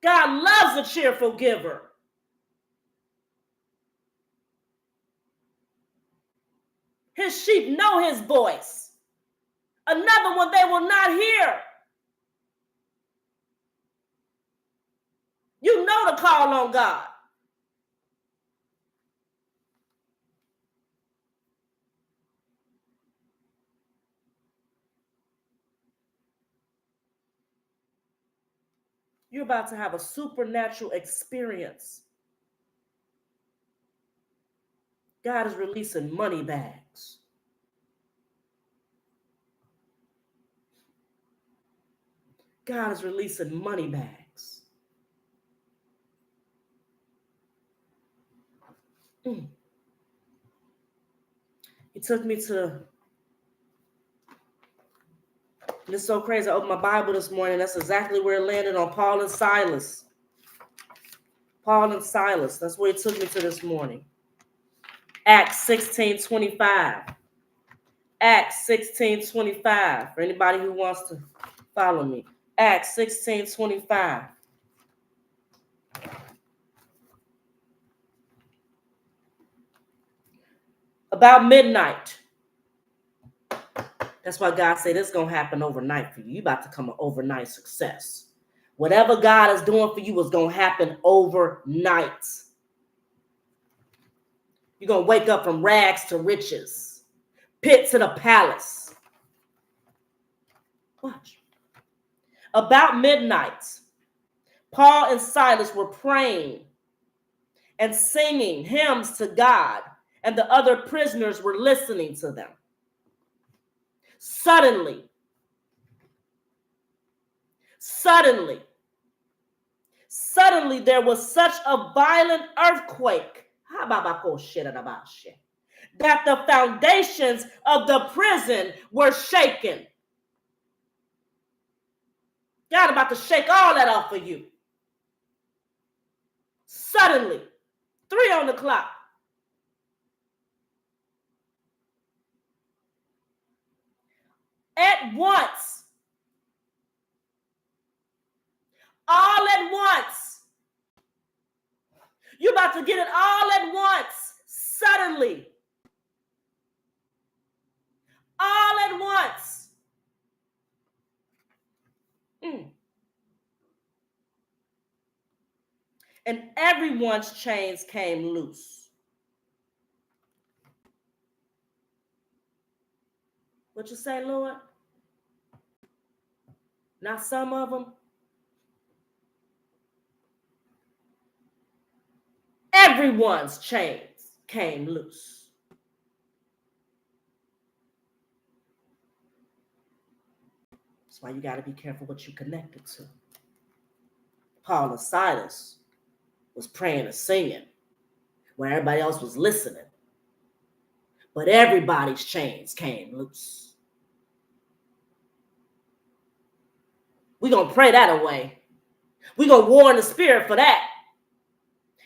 A: God loves a cheerful giver. His sheep know his voice. Another one they will not hear. You know to call on God. You're about to have a supernatural experience. God is releasing money bags. God is releasing money bags. He took me to, it's so crazy. I opened my Bible this morning. That's exactly where it landed on Paul and Silas. Paul and Silas. That's where he took me to this morning. Acts 16:25. Acts 16:25. For anybody who wants to follow me. Acts 16:25. About midnight. That's why God said it's going to happen overnight for you. You're about to come an overnight success. Whatever God is doing for you is going to happen overnight. You're going to wake up from rags to riches, pit to the palace. Watch. About midnight, Paul and Silas were praying and singing hymns to God, and the other prisoners were listening to them. Suddenly, there was such a violent earthquake that the foundations of the prison were shaken. God about to shake all that off of you. Suddenly, 3 on the clock. at once. All at once. You're about to get it all at once, suddenly. All at once. And everyone's chains came loose. What you say, Lord? Not some of them. Everyone's chains came loose. That's why you got to be careful what you connected to. Paul and Silas was praying and singing where everybody else was listening. But everybody's chains came loose. We're going to pray that away. We're going to war in the spirit for that.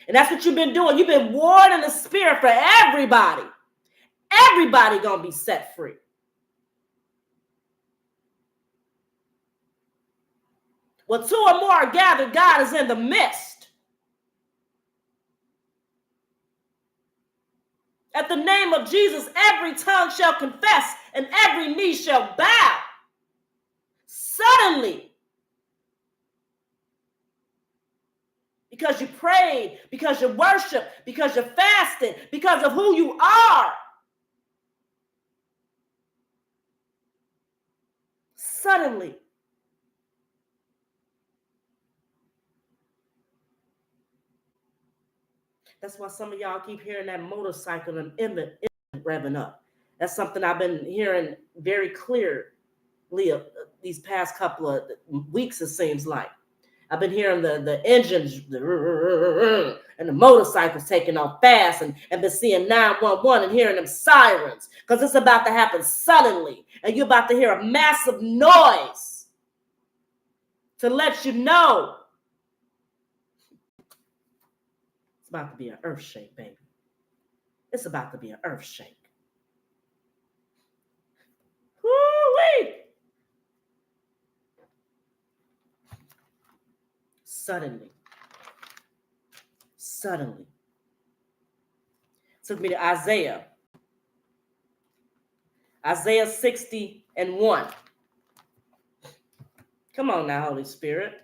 A: And that's what you've been doing. You've been warring in the spirit for everybody. Everybody going to be set free. Well, 2 or more are gathered, God is in the midst. At the name of Jesus, every tongue shall confess and every knee shall bow. Suddenly. Because you prayed, because you worshiped, because you fasted, because of who you are. Suddenly. That's why some of y'all keep hearing that motorcycle and engine revving up. That's something I've been hearing very clearly these past couple of weeks, it seems like. I've been hearing the engines and the motorcycles taking off fast and been seeing 911 and hearing them sirens because it's about to happen suddenly. And you're about to hear a massive noise to let you know it's about to be an earth shake, baby. It's about to be an earth shake. Woo-wee! Suddenly. Took me to Isaiah 60:1. Come on now, Holy Spirit.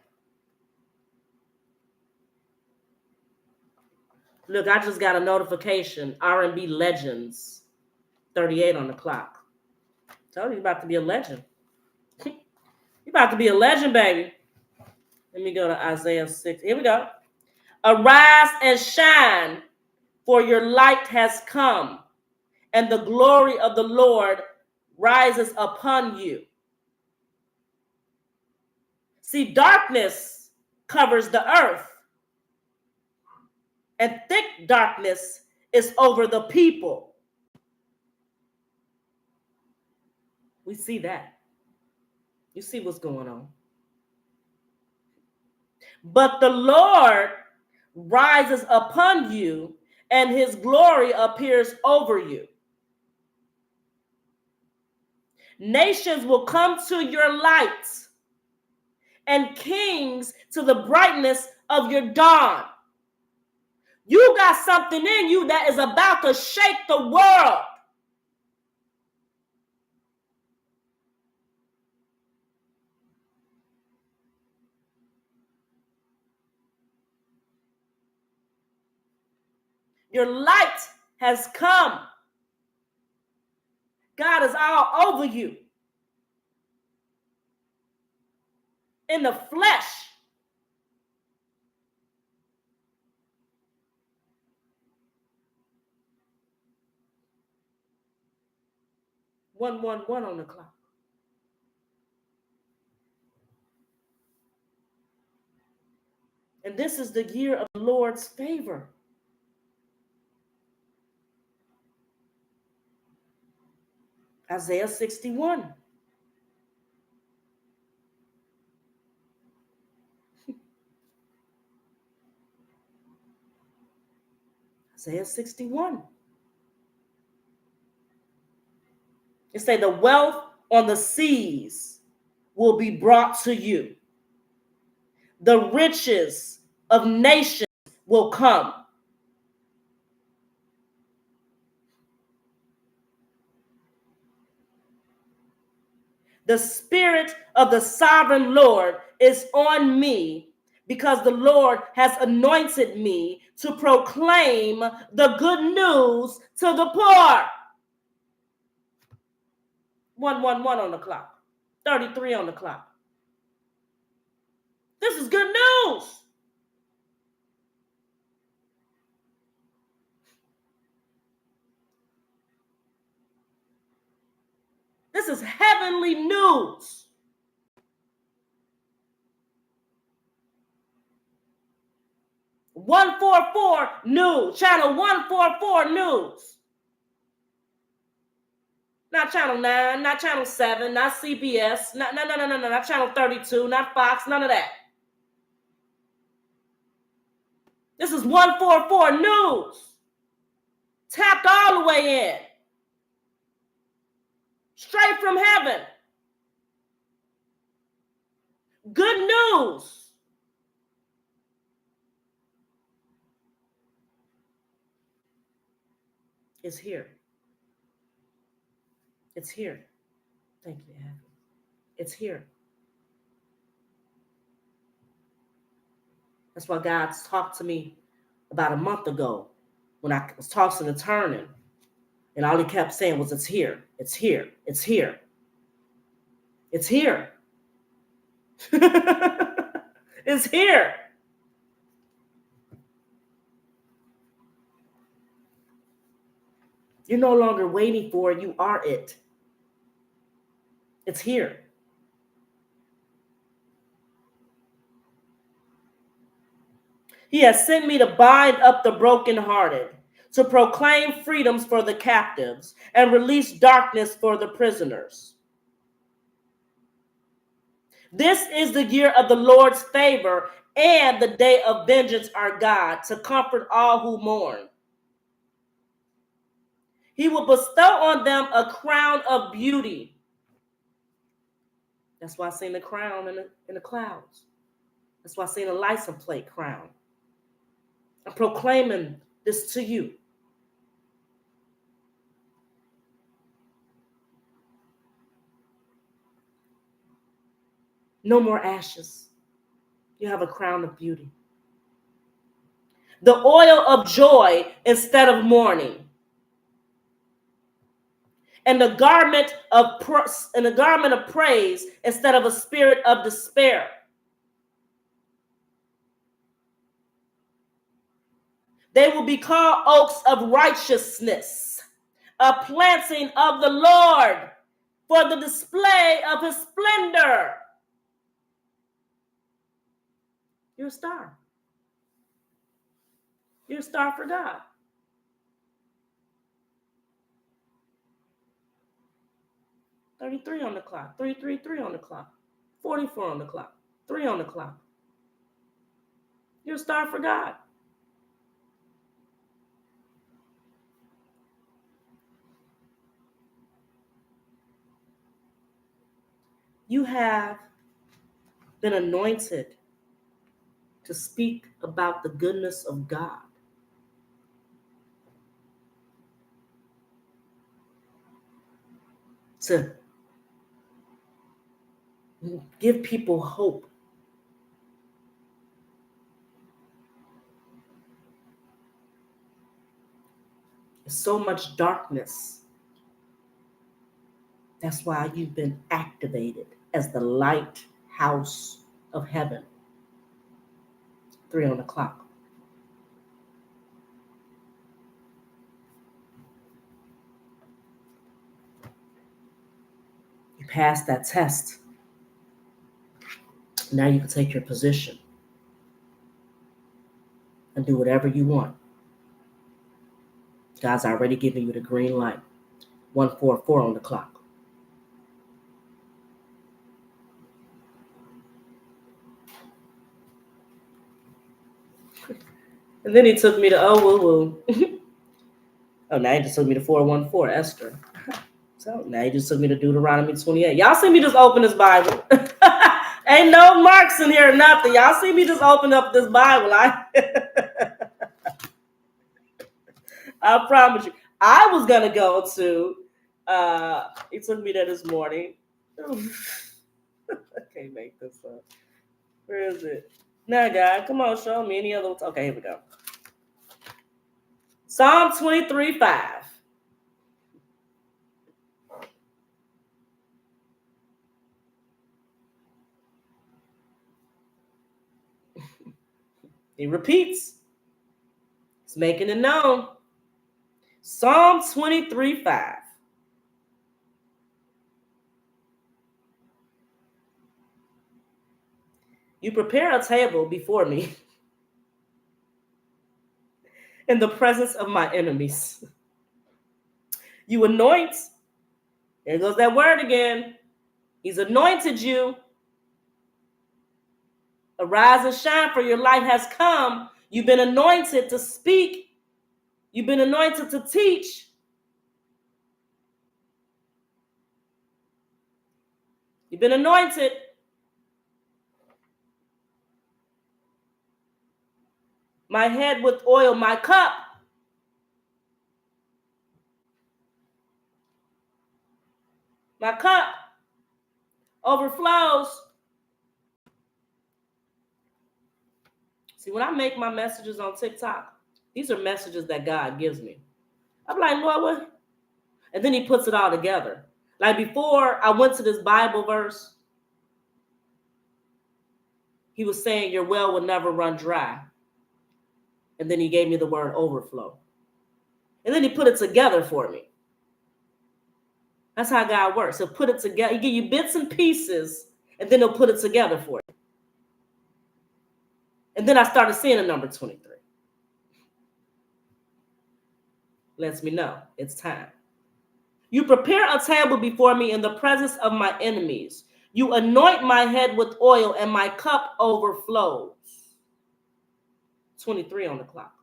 A: Look, I just got a notification, R&B Legends, 38 on the clock. Told you you're about to be a legend. You're about to be a legend, baby. Let me go to Isaiah 6. Here we go. Arise and shine, for your light has come, and the glory of the Lord rises upon you. See, darkness covers the earth, and thick darkness is over the people. We see that. You see what's going on. But the Lord rises upon you, and his glory appears over you. Nations will come to your light, and kings to the brightness of your dawn. You got something in you that is about to shake the world. Your light has come. God is all over you. In the flesh. One on the clock. And this is the year of the Lord's favor. Isaiah 61. Isaiah 61. It say the wealth on the seas will be brought to you. The riches of nations will come. The Spirit of the sovereign Lord is on me, because the Lord has anointed me to proclaim the good news to the poor. 111 on the clock. 33 on the clock. This is good news. This is heavenly news. (144) news, channel 144 news. Not channel 9, not channel 7, not CBS, not channel 32, not Fox, none of that. This is 144 news. Tapped all the way in. Straight from heaven. Good news. It's here. It's here. Thank you, Abby. It's here. That's why God talked to me about a month ago when I was tossing and turning. And all he kept saying was, it's here. It's here. It's here. It's here. It's here. You're no longer waiting for it. You are it. It's here. He has sent me to bind up the brokenhearted, to proclaim freedoms for the captives, and release darkness for the prisoners. This is the year of the Lord's favor and the day of vengeance our God, to comfort all who mourn. He will bestow on them a crown of beauty. That's why I seen the crown in the clouds. That's why I seen a license plate crown. I'm proclaiming this to you. No more ashes. You have a crown of beauty. The oil of joy instead of mourning. And the garment of praise instead of a spirit of despair. They will be called oaks of righteousness, a planting of the Lord for the display of his splendor. You're a star. You're a star for God. $33 on the clock, 333 on the clock, 44 on the clock, 3 on the clock. You're a star for God. You have been anointed to speak about the goodness of God. To give people hope. There's so much darkness. That's why you've been activated as the lighthouse of heaven. 3 on the clock. You passed that test. Now you can take your position and do whatever you want. God's already given you the green light. 144 on the clock. And then he took me to oh woo woo. Oh, now he just took me to 414 Esther. So now you just took me to Deuteronomy 28. Y'all see me just open this Bible. Ain't no marks in here or nothing. Y'all see me just open up this Bible. I promise you. I was going to go to, he took me there this morning. I can't make this up. Where is it? Now, God, come on, show me any other. Okay, here we go. Psalm 23:5. He repeats. He's making it known. Psalm 23:5. You prepare a table before me in the presence of my enemies. You anoint. There goes that word again. He's anointed you. Arise and shine, for your light has come. You've been anointed to speak. You've been anointed to teach. You've been anointed. My head with oil, my cup. My cup overflows. See, when I make my messages on TikTok, these are messages that God gives me. I'm like, Lord, what? And then he puts it all together. Like before I went to this Bible verse, he was saying your well will never run dry. And then he gave me the word overflow. And then he put it together for me. That's how God works. He'll put it together. He'll give you bits and pieces, and then he'll put it together for you. And then I started seeing a number 23. Lets me know it's time. You prepare a table before me in the presence of my enemies. You anoint my head with oil, and my cup overflows. 23 on the clock.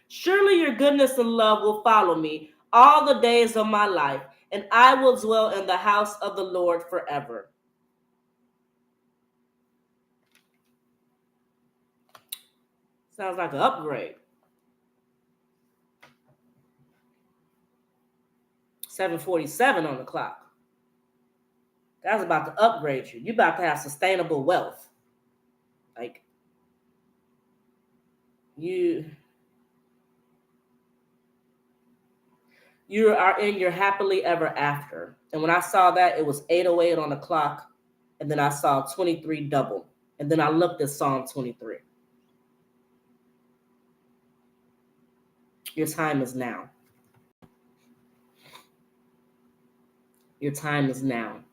A: Surely your goodness and love will follow me all the days of my life, and I will dwell in the house of the Lord forever. Sounds like an upgrade. 7:47 on the clock. God's about to upgrade you. You're about to have sustainable wealth. Like you are in your happily ever after. And when I saw that, it was 8:08 on the clock. And then I saw 23 double. And then I looked at Psalm 23. Your time is now. Your time is now.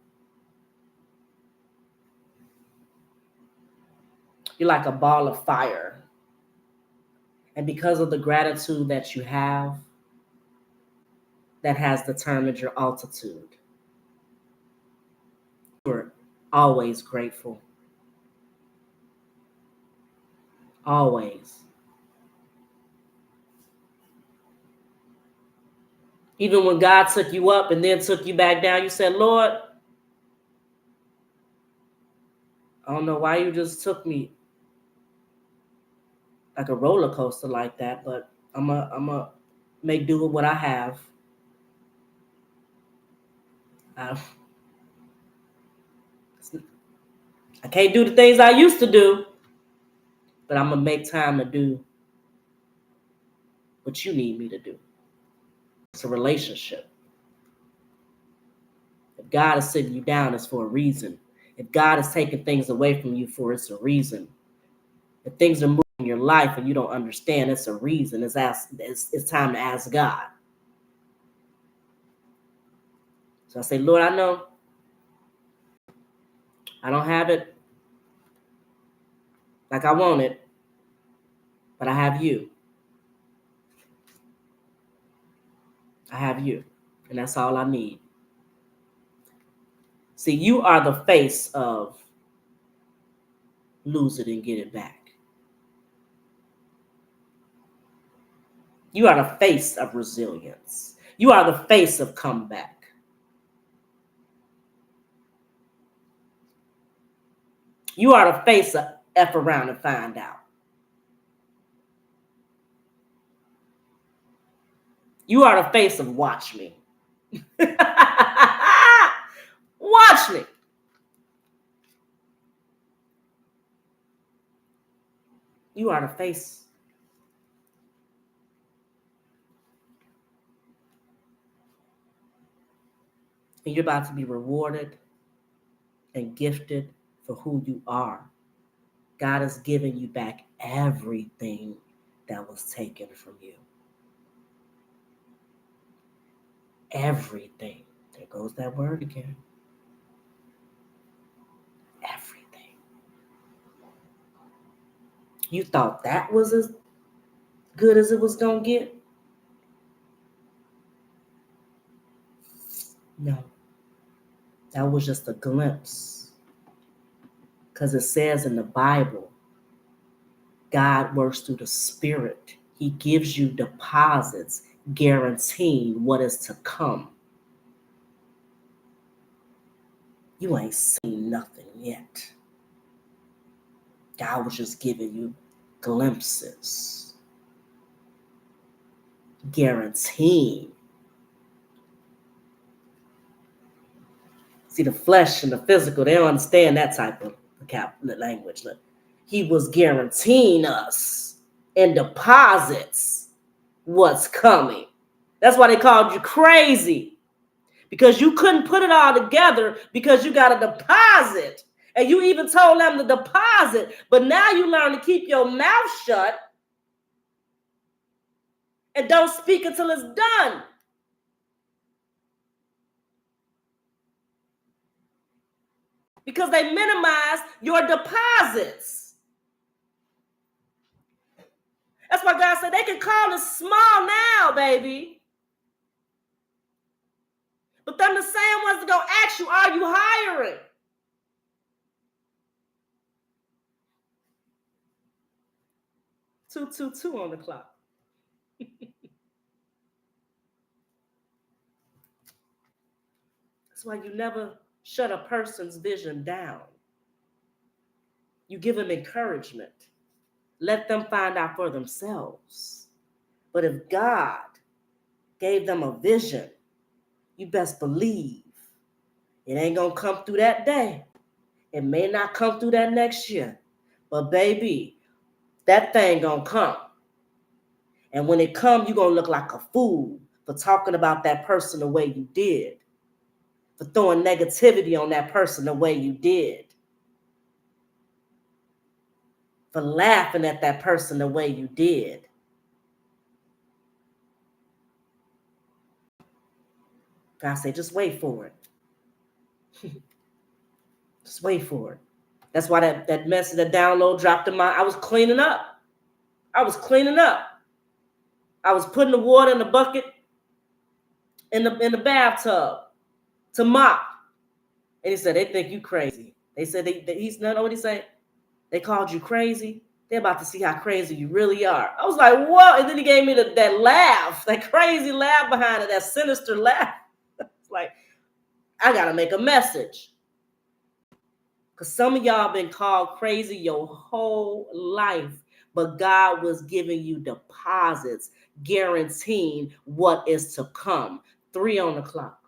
A: You're like a ball of fire. And because of the gratitude that you have, that has determined your altitude. You're always grateful. Always. Even when God took you up and then took you back down, you said, Lord, I don't know why you just took me like a roller coaster like that, but I'm a make do with what I have. I can't do the things I used to do, but I'm going to make time to do what you need me to do. It's a relationship. If God is sitting you down, it's for a reason. If God is taking things away from you, it's a reason. If things are moving in your life and you don't understand, it's a reason. It's time to ask God. So I say, Lord, I know I don't have it like I want it, but I have you. I have you, and that's all I need. See, you are the face of lose it and get it back. You are the face of resilience. You are the face of comeback. You are the face of F around and find out. You are the face of watch me. Watch me. You are the face. And you're about to be rewarded and gifted for who you are. God is giving you back everything that was taken from you. Everything. There goes that word again. Everything. You thought that was as good as it was going to get? No. That was just a glimpse. Because it says in the Bible, God works through the Spirit. He gives you deposits guaranteeing what is to come. You ain't seen nothing yet. God was just giving you glimpses, guaranteeing. See, the flesh and the physical, they don't understand that type of language. Look, he was guaranteeing us in deposits what's coming. That's why they called you crazy, because you couldn't put it all together because you got a deposit. And you even told them the deposit, but now you learn to keep your mouth shut and don't speak until it's done. Because they minimize your deposits. That's why God said they can call it small now, baby. But them the same ones that go ask you, are you hiring? Two on the clock. That's why you never shut a person's vision down. You give them encouragement. Let them find out for themselves. But if God gave them a vision, you best believe it ain't gonna come through that day. It may not come through that next year. But baby, that thing gonna come. And when it comes, you're gonna look like a fool for talking about that person the way you did, for throwing negativity on that person the way you did, for laughing at that person the way you did. God said, just wait for it. Just wait for it. That's why that message, that download dropped in I was cleaning up. I was putting the water in the bucket in the bathtub to mop. And he said, they think you crazy. They said, he's not what he said. They called you crazy. They're about to see how crazy you really are. I was like, whoa. And then he gave me that laugh, that crazy laugh behind it, that sinister laugh. It's like, I got to make a message. Because some of y'all been called crazy your whole life, but God was giving you deposits, guaranteeing what is to come. 3 on the clock.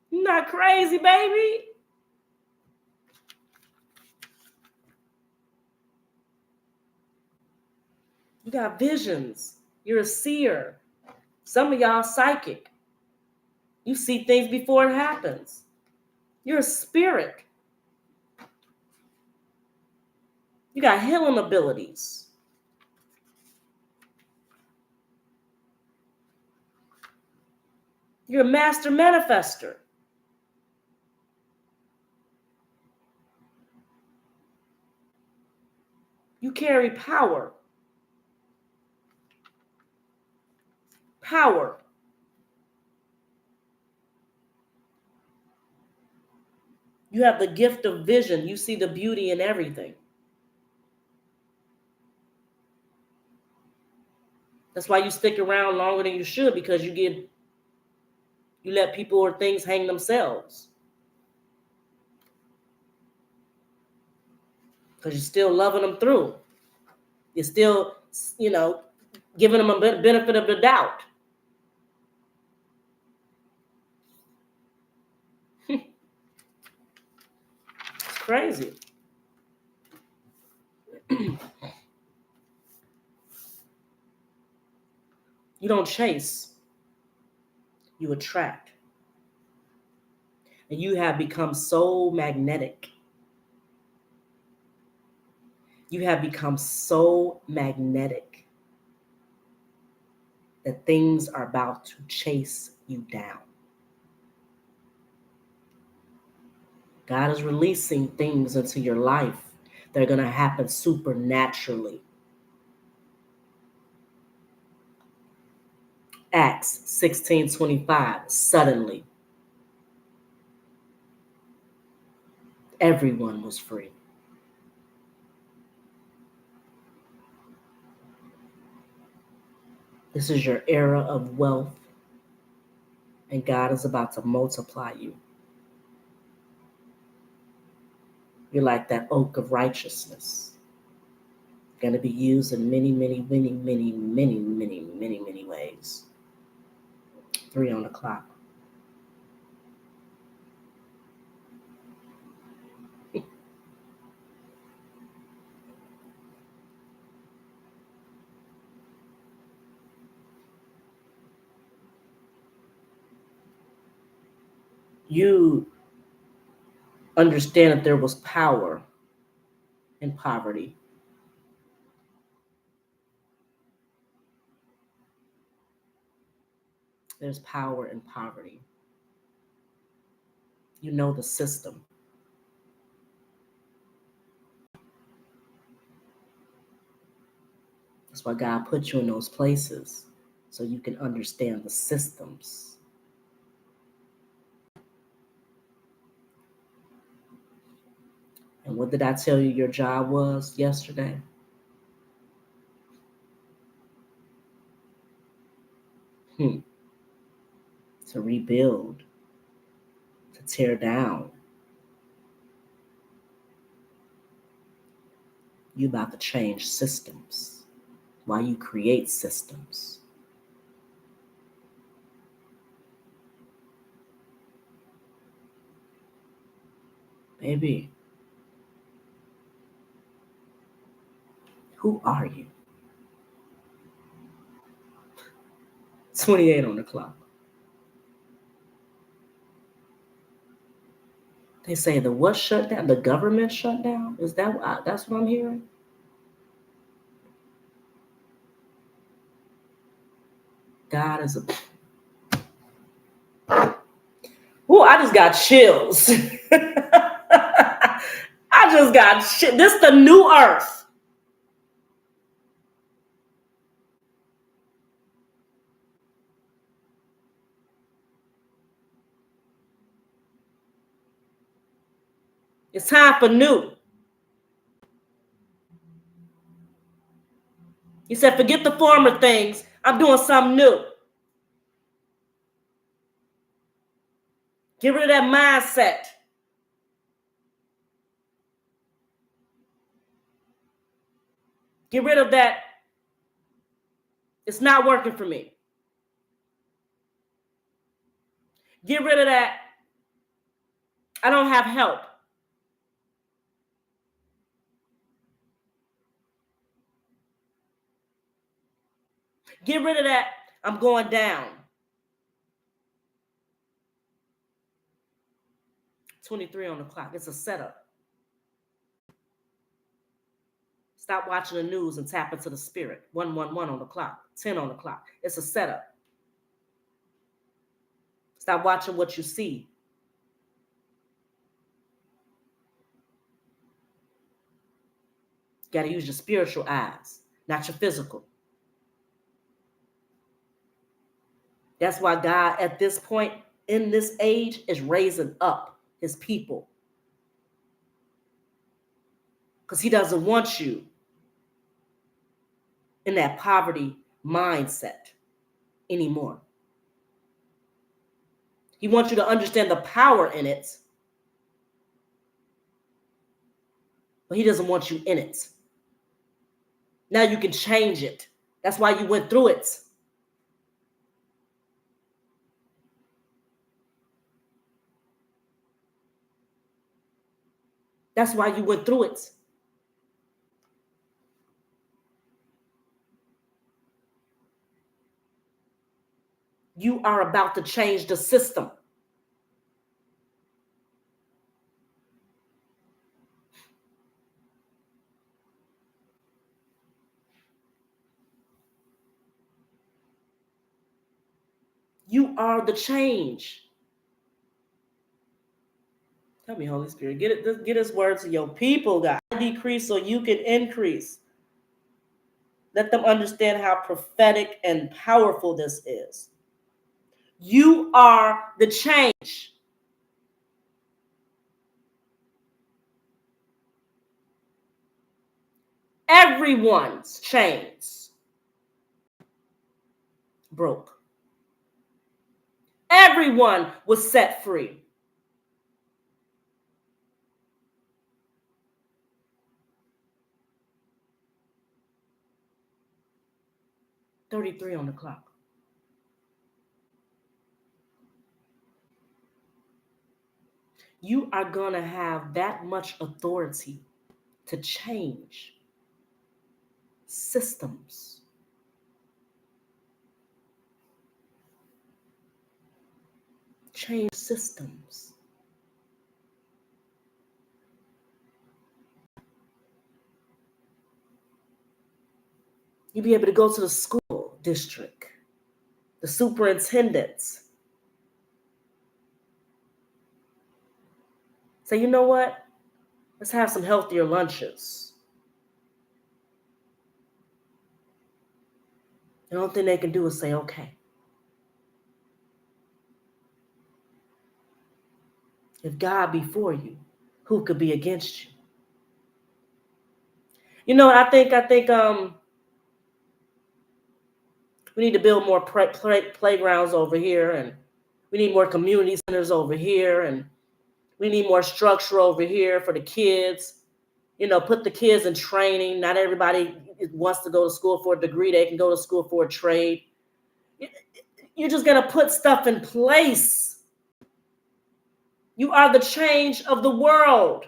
A: You're not crazy, baby. You got visions. You're a seer. Some of y'all psychic. You see things before it happens. You're a spirit. You got healing abilities. You're a master manifester. You carry power. Power. You have the gift of vision. You see the beauty in everything. That's why you stick around longer than you should, because you let people or things hang themselves. Because you're still loving them through. You're still, giving them a benefit of the doubt. It's crazy. You don't chase, you attract. And you have become so magnetic. You have become so magnetic that things are about to chase you down. God is releasing things into your life that are going to happen supernaturally. Acts 16:25, suddenly, everyone was free. This is your era of wealth, and God is about to multiply you. You're like that oak of righteousness. Going to be used in many, many, many, many, many, many, many, many ways. 3 on the clock. You understand that there was power in poverty. There's power in poverty. You know the system. That's why God put you in those places, so you can understand the systems. And what did I tell you your job was yesterday? To rebuild, to tear down. You about to change systems while you create systems. Baby, who are you? 28 on the clock. They say the what shut down? The government shut down? Is that's what I'm hearing? God is a... Ooh, I just got chills. I just got shit. This is the new earth. It's time for new. He said, forget the former things. I'm doing something new. Get rid of that mindset. Get rid of that. It's not working for me. Get rid of that. I don't have help. Get rid of that. I'm going down. 23 on the clock. It's a setup. Stop watching the news and tap into the spirit. 111 on the clock. 10 on the clock. It's a setup. Stop watching what you see. You got to use your spiritual eyes, not your physical. That's why God, at this point in this age, is raising up his people. Because he doesn't want you in that poverty mindset anymore. He wants you to understand the power in it, but he doesn't want you in it. Now you can change it. That's why you went through it. That's why you went through it. You are about to change the system. You are the change. Tell me, Holy Spirit, get this word to your people, God. Decrease so you can increase. Let them understand how prophetic and powerful this is. You are the change. Everyone's chains broke. Everyone was set free. "33 on the clock. You are going to have that much authority to change systems. Change systems. You'll be able to go to the school district, the superintendents. Say, you know what? Let's have some healthier lunches. The only thing they can do is say, okay. If God be for you, who could be against you? You know, I think we need to build more playgrounds over here, and we need more community centers over here, and we need more structure over here for the kids. You know, put the kids in training. Not everybody wants to go to school for a degree. They can go to school for a trade. You're just going to put stuff in place. You are the change of the world.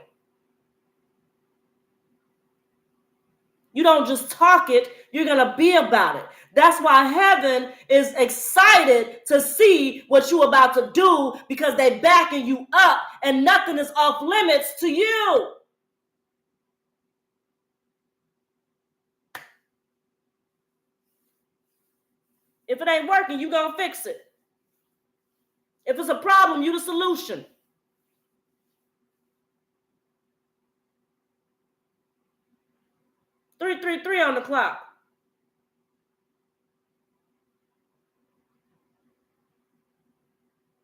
A: You don't just talk it, you're going to be about it. That's why heaven is excited to see what you're about to do, because they're backing you up and nothing is off limits to you. If it ain't working, you're going to fix it. If it's a problem, you're the solution. "333 on the clock.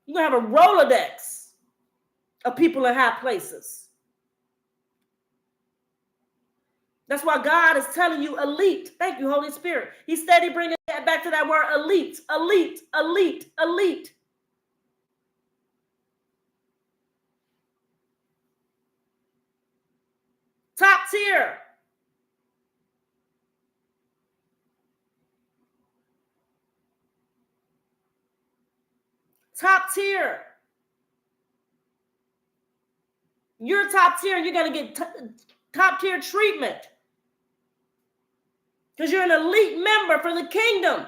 A: You're going to have a Rolodex of people in high places. That's why God is telling you elite. Thank you, Holy Spirit. He's steady bringing that back to that word elite, elite, elite, elite. Top tier. Top tier. You're top tier, and you're going to get top tier treatment because you're an elite member for the kingdom.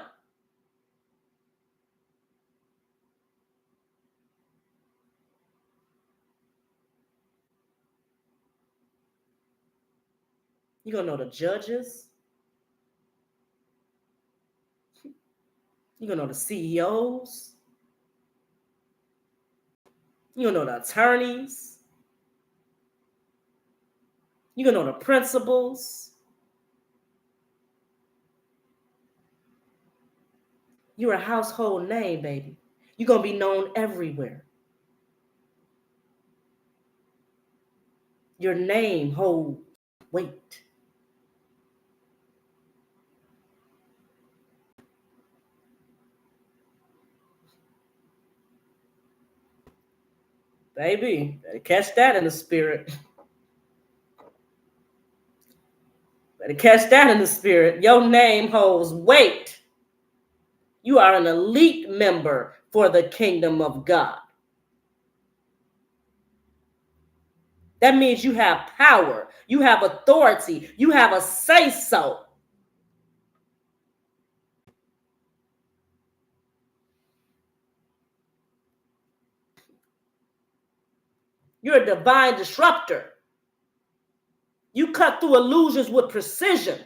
A: You're going to know the judges. You're going to know the CEOs. You're going to know the attorneys. You're going to know the principals. You're a household name, baby. You're going to be known everywhere. Your name holds weight. Baby, better catch that in the spirit. Better catch that in the spirit. Your name holds weight. You are an elite member for the kingdom of God. That means you have power. You have authority. You have a say-so. You're a divine disruptor. You cut through illusions with precision.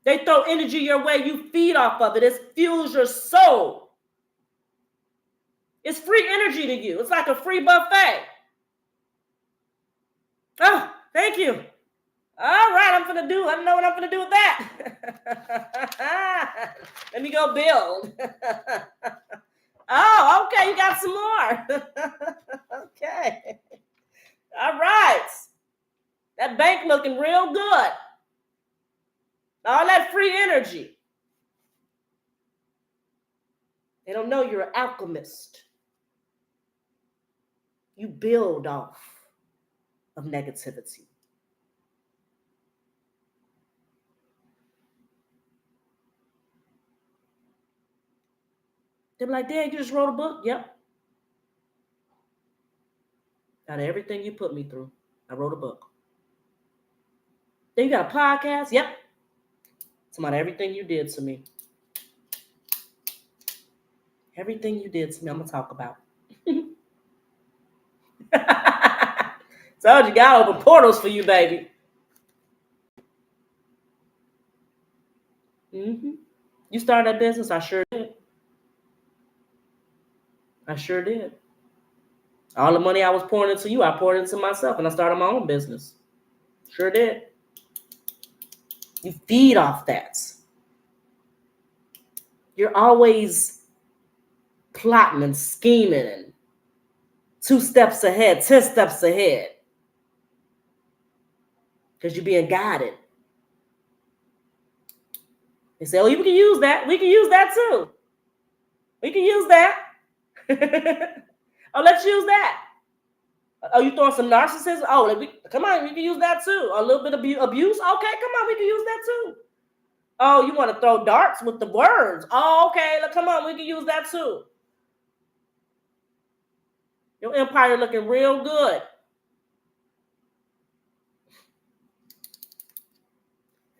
A: They throw energy your way. You feed off of it. It fuels your soul. It's free energy to you. It's like a free buffet. Oh, thank you. All right, I don't know what I'm gonna do with that. Let me go build. Oh, okay, you got some more. Okay. All right. That bank looking real good. All that free energy. They don't know you're an alchemist. You build off of negativity. They're like, Dad, you just wrote a book? Yep. Out of everything you put me through, I wrote a book. Then you got a podcast? Yep. It's about everything you did to me. Everything you did to me, I'm going to talk about. Told you, God open portals for you, baby. Mm-hmm. You started that business? I sure did. I sure did. All the money I was pouring into you, I poured into myself, and I started my own business. Sure did. You feed off that. You're always plotting and scheming and 2 steps ahead, 10 steps ahead. Because you're being guided. They say, oh, we can use that. We can use that too. We can use that. Oh, let's use that. Oh, you throwing some narcissism? Oh, come on, we can use that too. A little bit of abuse? Okay, come on, we can use that too. Oh, you want to throw darts with the words? Oh, okay, come on, we can use that too. Your empire looking real good.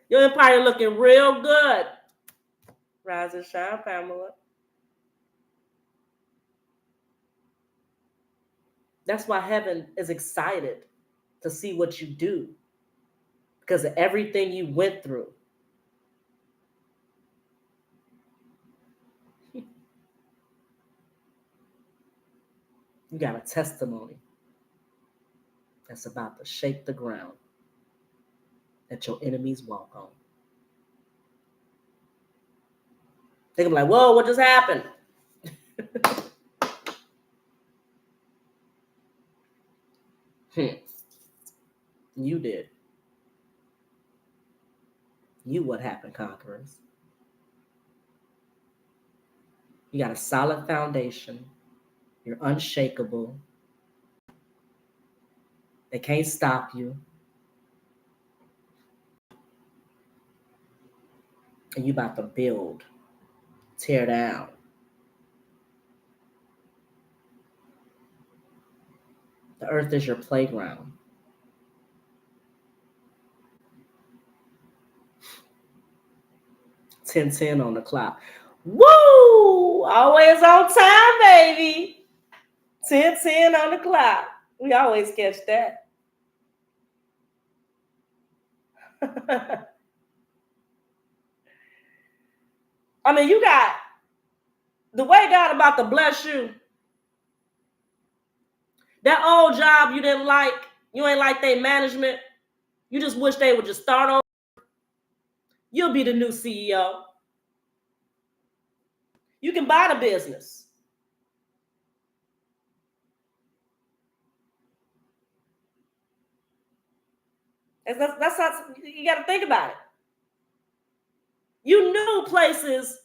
A: Your empire looking real good. Rise and shine, Pamela. That's why heaven is excited to see what you do because of everything you went through. You got a testimony that's about to shake the ground that your enemies walk on. They're gonna be like, whoa, what just happened? You did. You what happened, conquerors. You got a solid foundation. You're unshakable. They can't stop you. And you about to build, tear down. The earth is your playground. $10:10 on the clock. Woo! Always on time, baby. 10:10 on the clock. We always catch that. I mean, you got the way God about to bless you. That old job you didn't like, you ain't like their management. You just wish they would just start over. You'll be the new CEO. You can buy the business. That's how you got to think about it. You knew places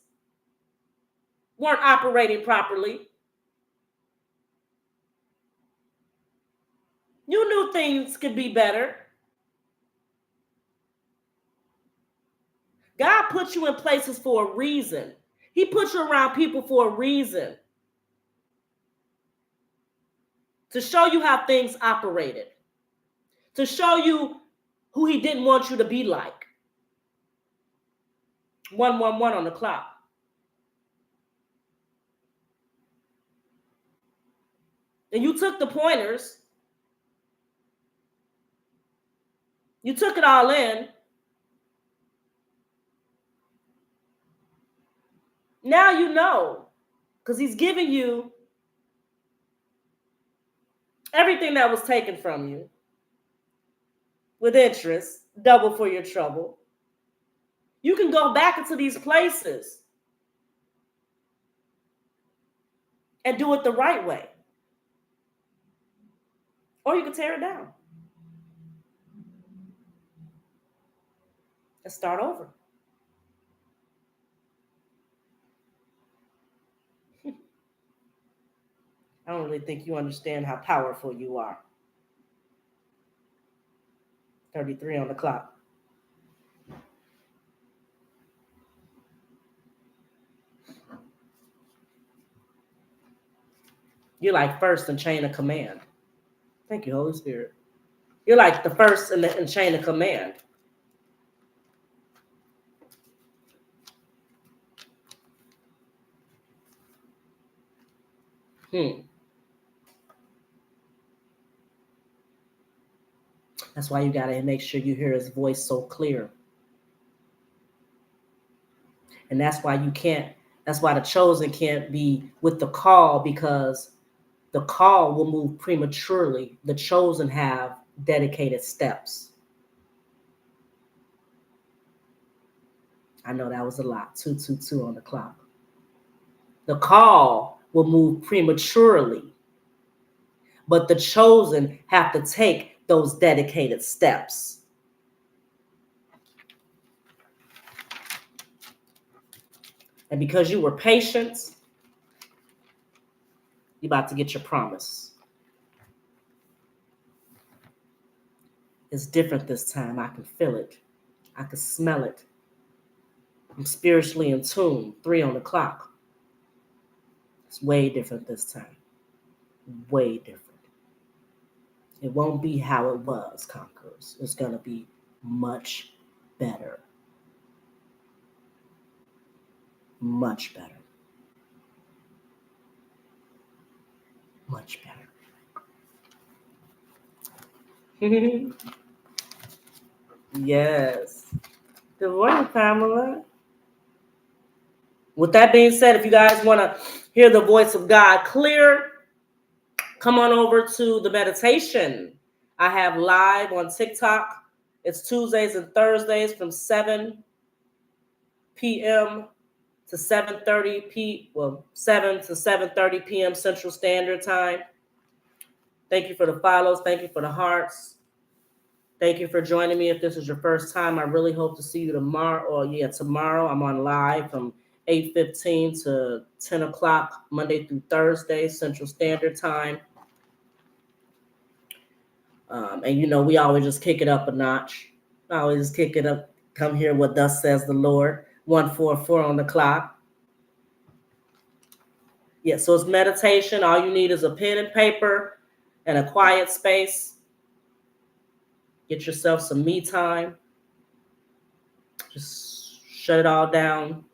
A: weren't operating properly. You knew things could be better. God put you in places for a reason. He put you around people for a reason. To show you how things operated. To show you who he didn't want you to be like. 111 on the clock. And you took the pointers. You took it all in. Now you know. Because he's giving you everything that was taken from you. With interest. Double for your trouble. You can go back into these places. And do it the right way. Or you can tear it down. And start over. I don't really think you understand how powerful you are. 33 on the clock. You're like first in chain of command. Thank you, Holy Spirit. You're like the first in chain of command. That's why you got to make sure you hear his voice so clear. And that's why the chosen can't be with the call, because the call will move prematurely. The chosen have dedicated steps. I know that was a lot. 222 on the clock. The call will move prematurely, but the chosen have to take those dedicated steps. And because you were patient, you're about to get your promise. It's different this time. I can feel it. I can smell it. I'm spiritually in tune. 3 on the clock. It's way different this time. Way different. It won't be how it was, conquerors. It's going to be much better. Much better. Much better. Yes. Good morning, Pamela. With that being said, if you guys want to hear the voice of God clear, come on over to the meditation I have live on TikTok. It's Tuesdays and Thursdays from 7 p.m. to 7:30 p.m. 7 to 7:30 p.m. Central Standard Time. Thank you for the follows. Thank you for the hearts. Thank you for joining me. If this is your first time, I really hope to see you tomorrow. Tomorrow I'm on live from 8:15 to 10 o'clock, Monday through Thursday, Central Standard Time. And we always just kick it up a notch. I always just kick it up. Come hear what thus says the Lord. 144 on the clock. Yeah, so it's meditation. All you need is a pen and paper and a quiet space. Get yourself some me time. Just shut it all down.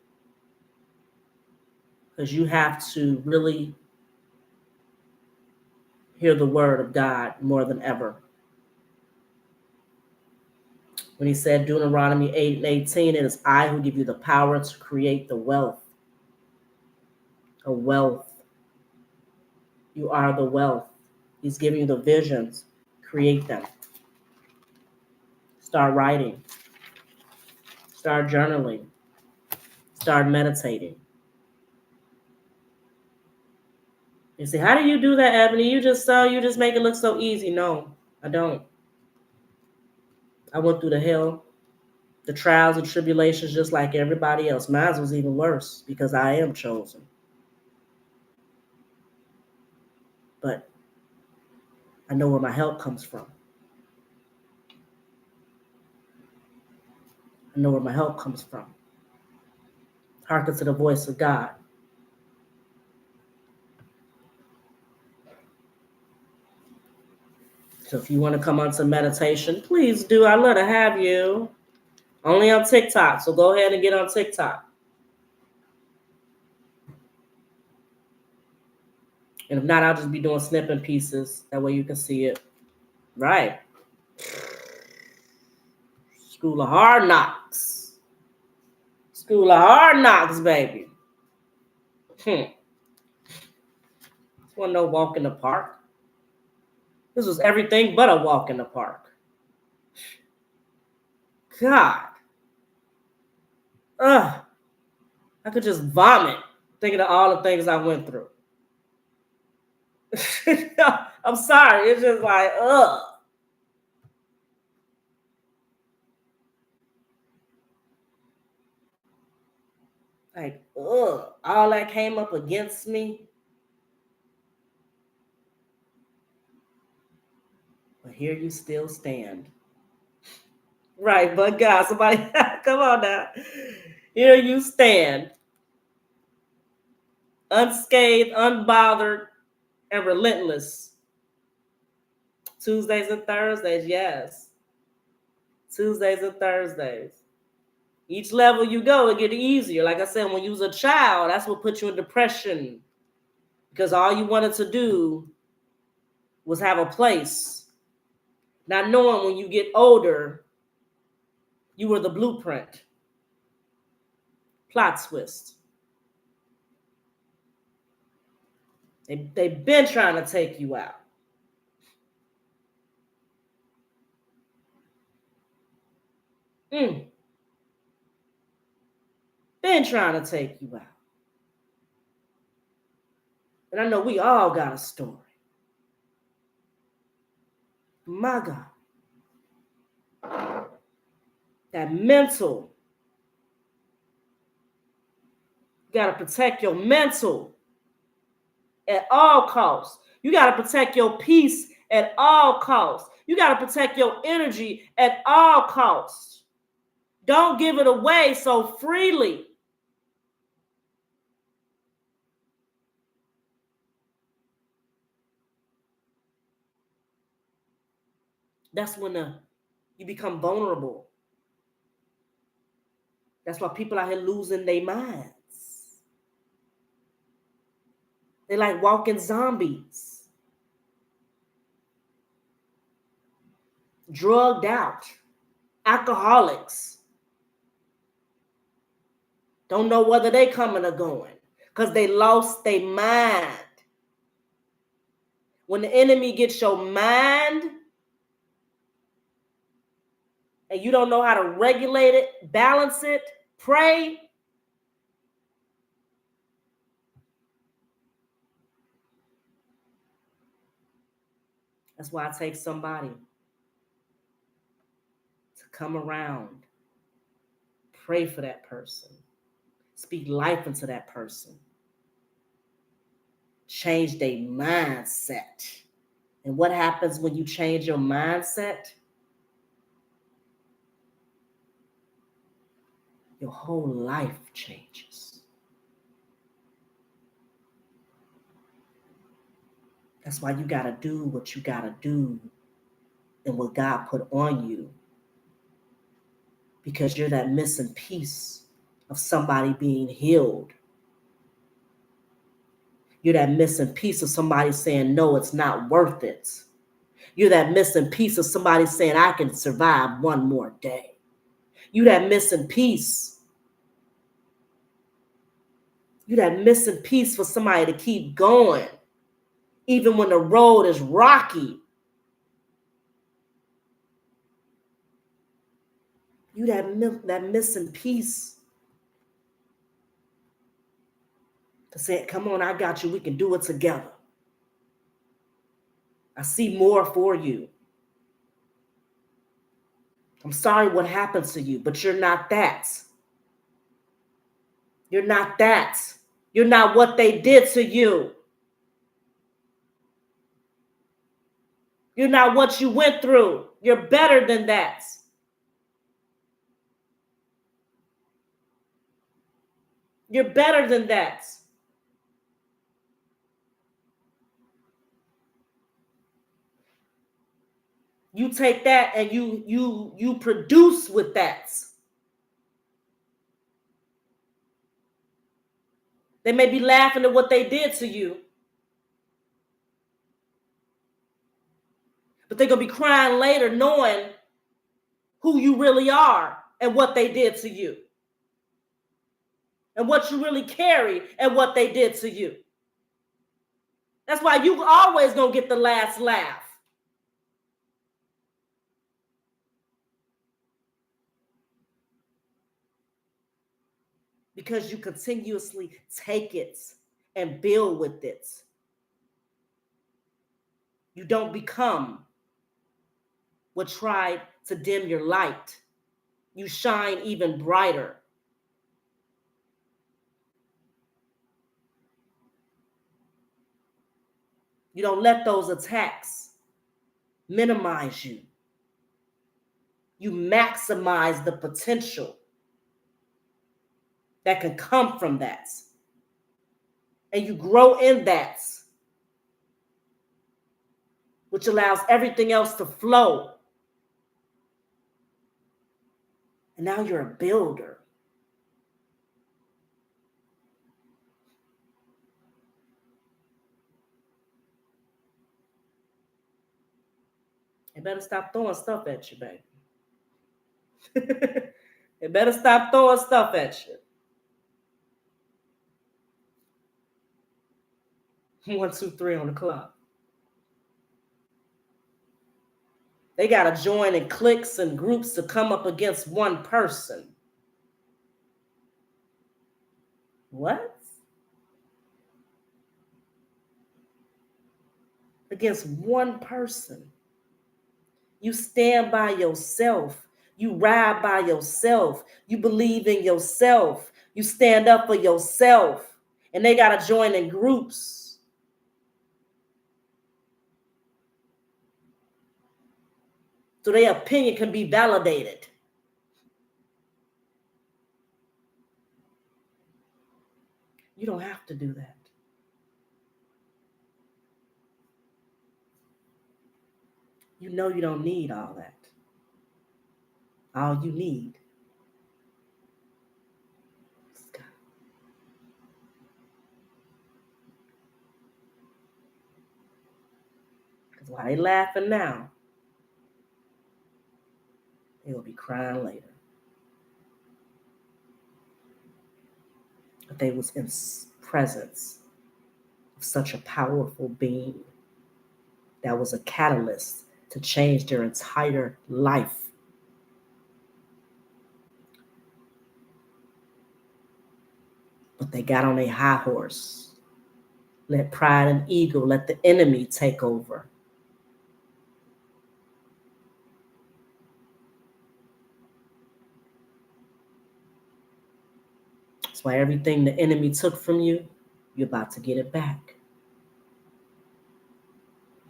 A: Because you have to really hear the word of God more than ever. When he said Deuteronomy 8:18, it is I who give you the power to create the wealth. A wealth. You are the wealth. He's giving you the visions. Create them. Start writing. Start journaling. Start meditating. You say, how do you do that, Ebony? You just make it look so easy. No, I don't. I went through the hell, the trials and tribulations just like everybody else. Mine was even worse because I am chosen. But I know where my help comes from. I know where my help comes from. Hearken to the voice of God. So if you want to come onto meditation, please do. I'd love to have you. Only on TikTok, so go ahead and get on TikTok. And if not, I'll just be doing snipping pieces. That way you can see it. Right. School of Hard Knocks. School of Hard Knocks, baby. This wasn't no walk in the park. This was everything but a walk in the park. God. Ugh. I could just vomit thinking of all the things I went through. I'm sorry. It's just like, ugh. Like, ugh. All that came up against me. But here you still stand. Right, but God, somebody, come on now. Here you stand. Unscathed, unbothered, and relentless. Tuesdays and Thursdays, yes. Tuesdays and Thursdays. Each level you go, it gets easier. Like I said, when you was a child, that's what put you in depression. Because all you wanted to do was have a place. Not knowing when you get older, you were the blueprint. Plot twist. They've been trying to take you out. Been trying to take you out. And I know we all got a story. My God. That mental. You got to protect your mental at all costs. You got to protect your peace at all costs. You got to protect your energy at all costs. Don't give it away so freely. That's when you become vulnerable. That's why people out here losing their minds. They're like walking zombies. Drugged out. Alcoholics. Don't know whether they coming or going because they lost their mind. When the enemy gets your mind and you don't know how to regulate it, balance it, pray. That's why I take somebody to come around, pray for that person, speak life into that person, change their mindset. And what happens when you change your mindset? Your whole life changes. That's why you got to do what you got to do and what God put on you. Because you're that missing piece of somebody being healed. You're that missing piece of somebody saying, no, it's not worth it. You're that missing piece of somebody saying, I can survive one more day. You're that missing piece. You're that missing piece for somebody to keep going, even when the road is rocky. You that missing piece to say, come on, I got you. We can do it together. I see more for you. I'm sorry what happened to you, but you're not that. You're not that. You're not what they did to you. You're not what you went through. You're better than that. You're better than that. You take that and you produce with that. They may be laughing at what they did to you, but they're going to be crying later knowing who you really are and what they did to you. And what you really carry and what they did to you. That's why you always going to get the last laugh. Because you continuously take it and build with it. You don't become what tried to dim your light. You shine even brighter. You don't let those attacks minimize you. You maximize the potential that can come from that. And you grow in that, which allows everything else to flow. And now you're a builder. You better stop throwing stuff at you, baby. You better stop throwing stuff at you. 1, 2, 3 on the clock. They got to join in cliques and groups to come up against one person. What? Against one person. You stand by yourself. You ride by yourself. You believe in yourself. You stand up for yourself. And they got to join in groups. So their opinion can be validated. You don't have to do that. You know you don't need all that. All you need is God. Because while they laughing now, they will be crying later. But they was in presence of such a powerful being that was a catalyst to change their entire life. But they got on a high horse. Let pride and ego, let the enemy take over. That's why everything the enemy took from you, you're about to get it back.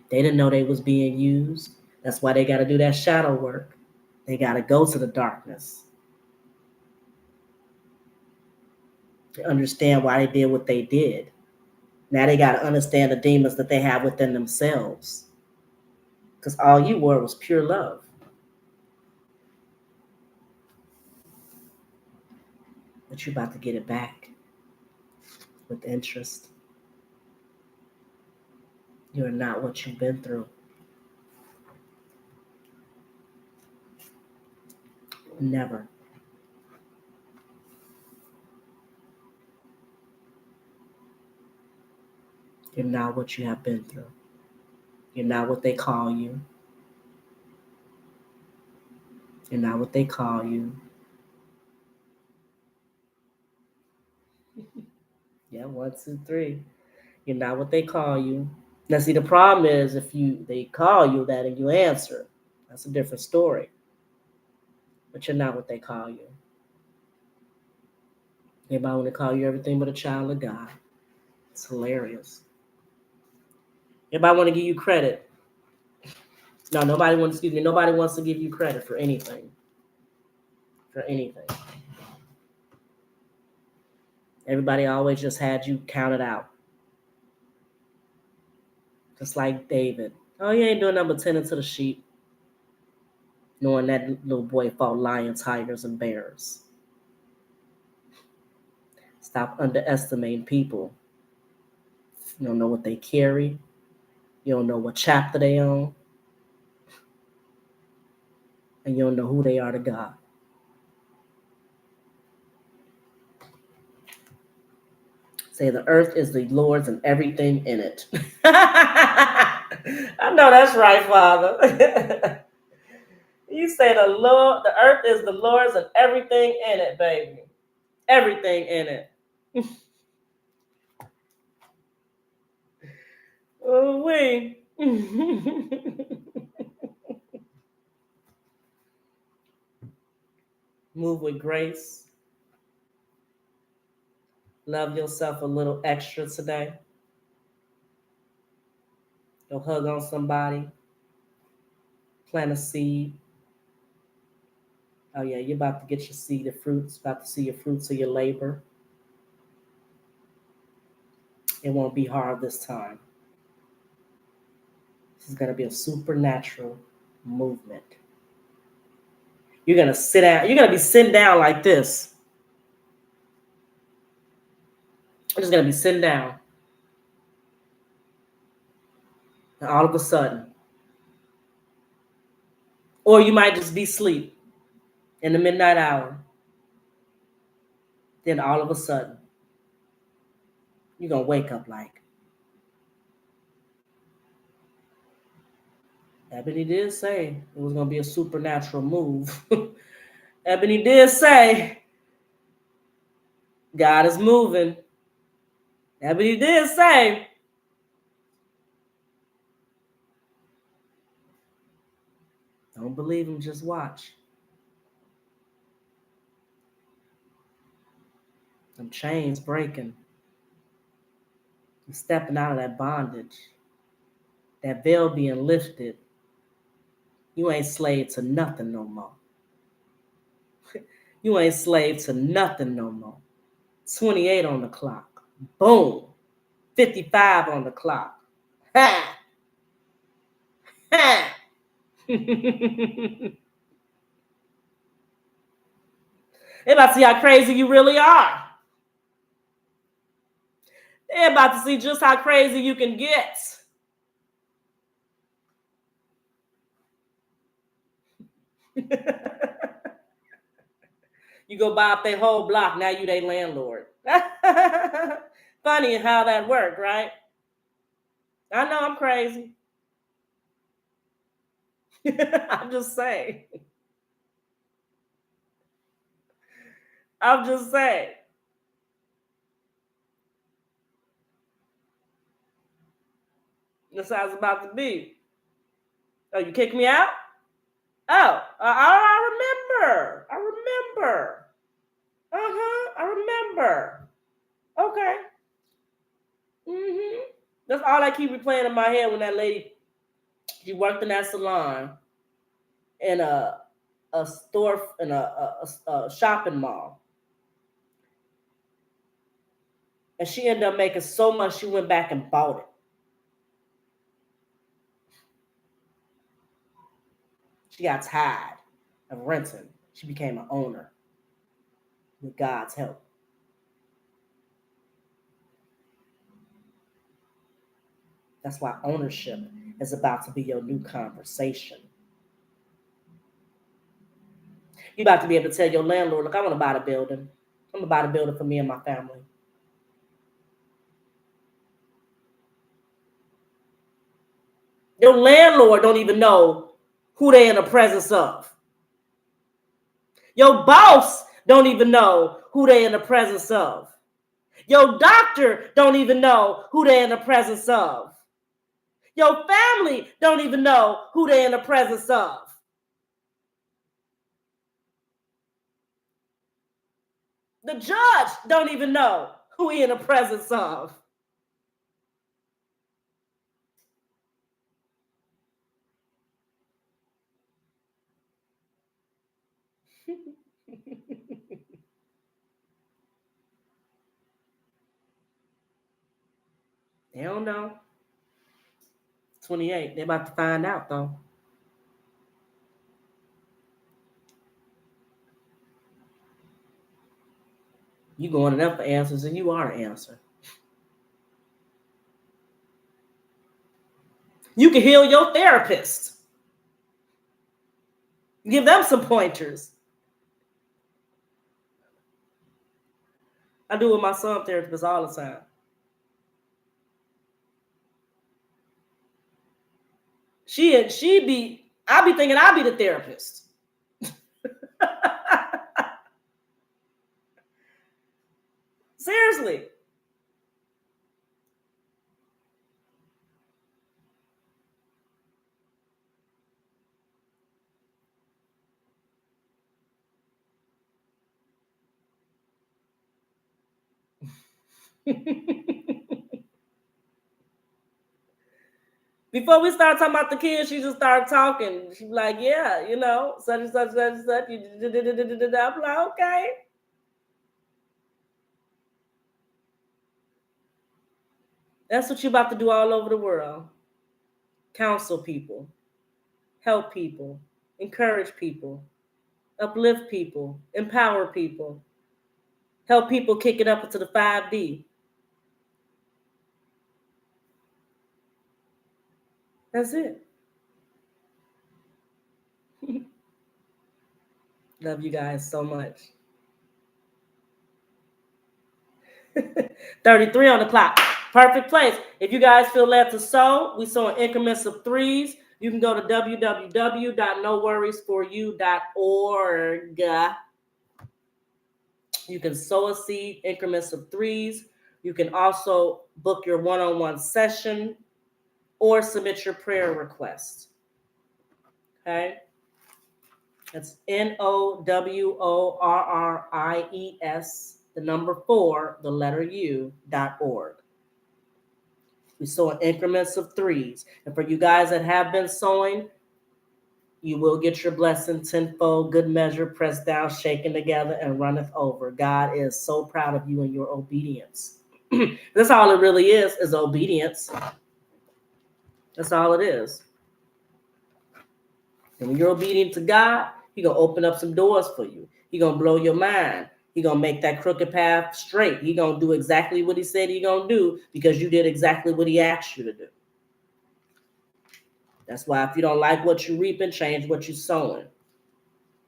A: They didn't know they was being used. That's why they got to do that shadow work. They got to go to the darkness to understand why they did what they did. Now they got to understand the demons that they have within themselves. Because all you were was pure love. But you're about to get it back with interest. You're not what you've been through. Never. You're not what you have been through. You're not what they call you. You're not what they call you. Yeah, 1, 2, 3. You're not what they call you. Now, see, the problem is if they call you that and you answer, that's a different story. But you're not what they call you. Everybody want to call you everything but a child of God. It's hilarious. Everybody want to give you credit. No, nobody wants to give you credit for anything. For anything. Everybody always just had you counted out. Just like David. Oh, you ain't doing nothing but tending to the sheep. Knowing that little boy fought lions, tigers, and bears. Stop underestimating people. You don't know what they carry. You don't know what chapter they on. And you don't know who they are to God. Say the earth is the Lord's and everything in it. I know that's right, Father. You say the earth is the Lord's and everything in it, baby. Everything in it. Oh, we. Move with grace. Love yourself a little extra today. Go hug on somebody. Plant a seed. Oh, yeah, you're about to get your seed of fruits. About to see your fruits of your labor. It won't be hard this time. This is going to be a supernatural movement. You're going to sit down. You're going to be sitting down like this. You're just going to be sitting down. And all of a sudden, or you might just be asleep in the midnight hour. Then all of a sudden, you're going to wake up like, Ebony did say it was going to be a supernatural move. Ebony did say God is moving. Ebony did say don't believe him, just watch. Them chains breaking. You're stepping out of that bondage. That veil being lifted. You ain't slave to nothing no more. You ain't slave to nothing no more. 28 on the clock. Boom. 55 on the clock. Ha! Ha! They about to see how crazy you really are. They're about to see just how crazy you can get. You go buy up their whole block, now you their landlord. Funny how that worked, right? I know I'm crazy. I'm just saying. I'm just saying. That's how it's about to be. Oh, you kicked me out? Oh, I remember. I remember. Okay. That's all I keep replaying in my head when that lady, she worked in that salon in a store, in a shopping mall. And she ended up making so much, she went back and bought it. She got tired of renting. She became an owner with God's help. That's why ownership is about to be your new conversation. You're about to be able to tell your landlord, look, I want to buy the building. I'm going to buy the building for me and my family. Your landlord don't even know who they in the presence of. Your boss don't even know who they in the presence of. Your doctor don't even know who they in the presence of. Your family don't even know who they in the presence of. The judge don't even know who he in the presence of. They don't know. 28. They're about to find out, though. You going to them for answers, and you are an answer. You can heal your therapist. Give them some pointers. I do with my son therapist all the time. I be thinking I be the therapist. Seriously. Before we start talking about the kids, she just started talking. She's like, yeah, you know, such and such, such and such. I'm like, okay. That's what you're about to do all over the world. Counsel people, help people, encourage people, uplift people, empower people, help people kick it up into the 5D. That's it. Love you guys so much. 33 on the clock. Perfect place. If you guys feel led to sow, we sow in increments of 3s. You can go to www.NoWorriesForYou.org. You can sow a seed, increments of 3s. You can also book your one-on-one session or submit your prayer request. Okay? That's NoWorries, the number 4, the letter U.org. We sow in increments of 3s. And for you guys that have been sowing, you will get your blessing tenfold, good measure, pressed down, shaken together, and runneth over. God is so proud of you and your obedience. That's all it really is obedience. That's all it is. And when you're obedient to God, He's going to open up some doors for you. He's going to blow your mind. He's going to make that crooked path straight. He's going to do exactly what He said He's going to do because you did exactly what He asked you to do. That's why if you don't like what you're reaping, change what you're sowing.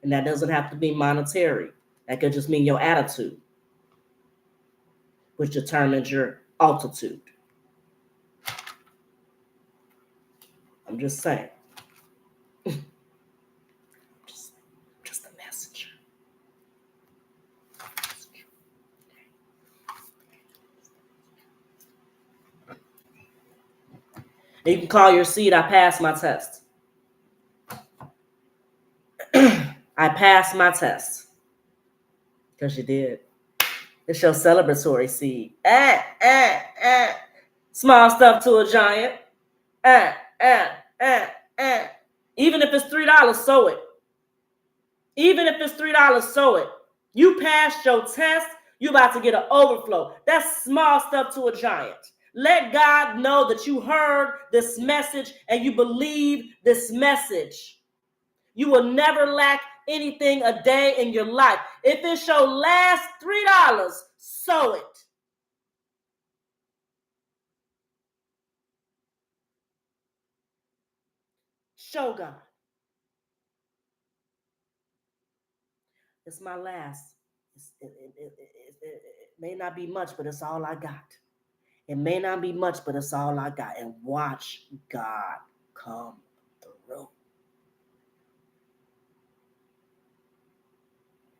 A: And that doesn't have to be monetary. That could just mean your attitude, which determines your altitude. I'm just saying. just a messenger. You can call your seed, I passed my test. I passed my test. Because you did. It's your celebratory seed. Small stuff to a giant. Even if it's $3, sow it. Even if it's $3, sow it. You passed your test, you're about to get an overflow. That's small stuff to a giant. Let God know that you heard this message and you believe this message. You will never lack anything a day in your life. If it's your last $3, sow it. Show God. It's my last. It may not be much, but it's all I got. It may not be much, but it's all I got. And watch God come through.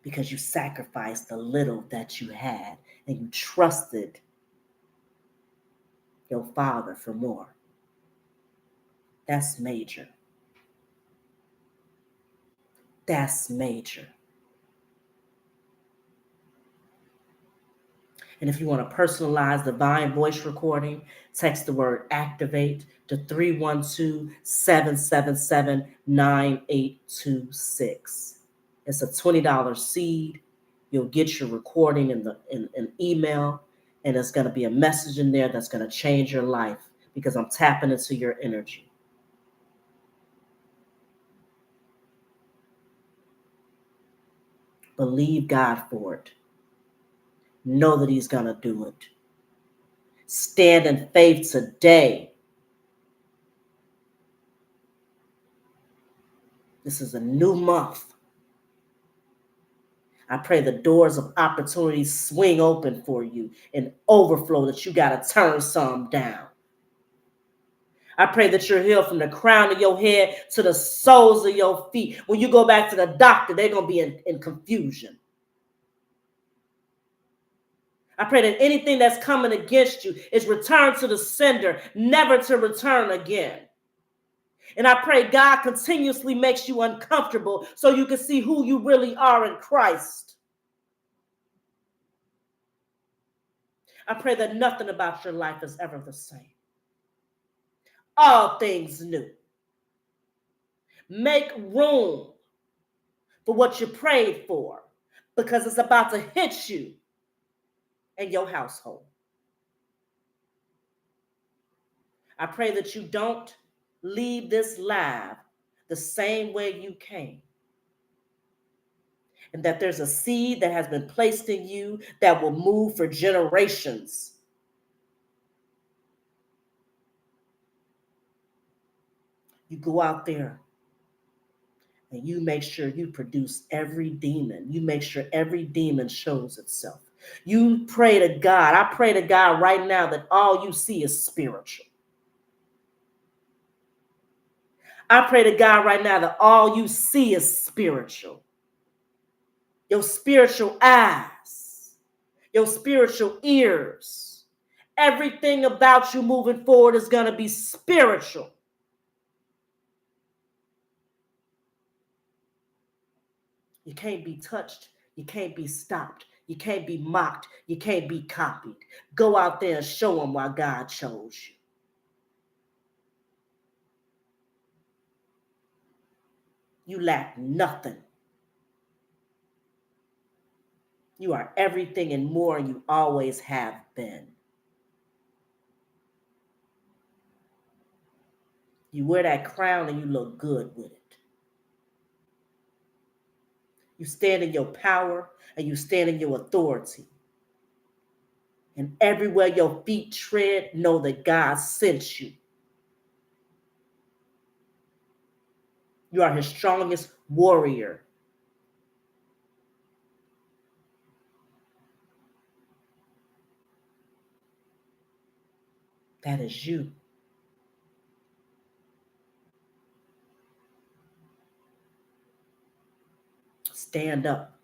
A: Because you sacrificed the little that you had and you trusted your Father for more. That's major. That's major. And if you want a personalized divine voice recording, text the word activate to 312-777-9826. It's a $20 seed. You'll get your recording in email. And there's going to be a message in there that's going to change your life because I'm tapping into your energy. Believe God for it. Know that he's going to do it. Stand in faith today. This is a new month. I pray the doors of opportunity swing open for you and overflow that you got to turn some down. I pray that you're healed from the crown of your head to the soles of your feet. When you go back to the doctor, they're going to be in confusion. I pray that anything that's coming against you is returned to the sender, never to return again. And I pray God continuously makes you uncomfortable so you can see who you really are in Christ. I pray that nothing about your life is ever the same. All things new. Make room for what you prayed for because it's about to hit you and your household. I pray that you don't leave this live the same way you came. And that there's a seed that has been placed in you that will move for generations. You go out there and you make sure you produce every demon. You make sure every demon shows itself. You pray to God. I pray to God right now that all you see is spiritual. I pray to God right now that all you see is spiritual. Your spiritual eyes, your spiritual ears, everything about you moving forward is going to be spiritual. You can't be touched. You can't be stopped. You can't be mocked. You can't be copied. Go out there and show them why God chose you. You lack nothing. You are everything and more you always have been. You wear that crown and you look good with it. You stand in your power and you stand in your authority. And everywhere your feet tread, know that God sent you. You are his strongest warrior. That is you. Stand up.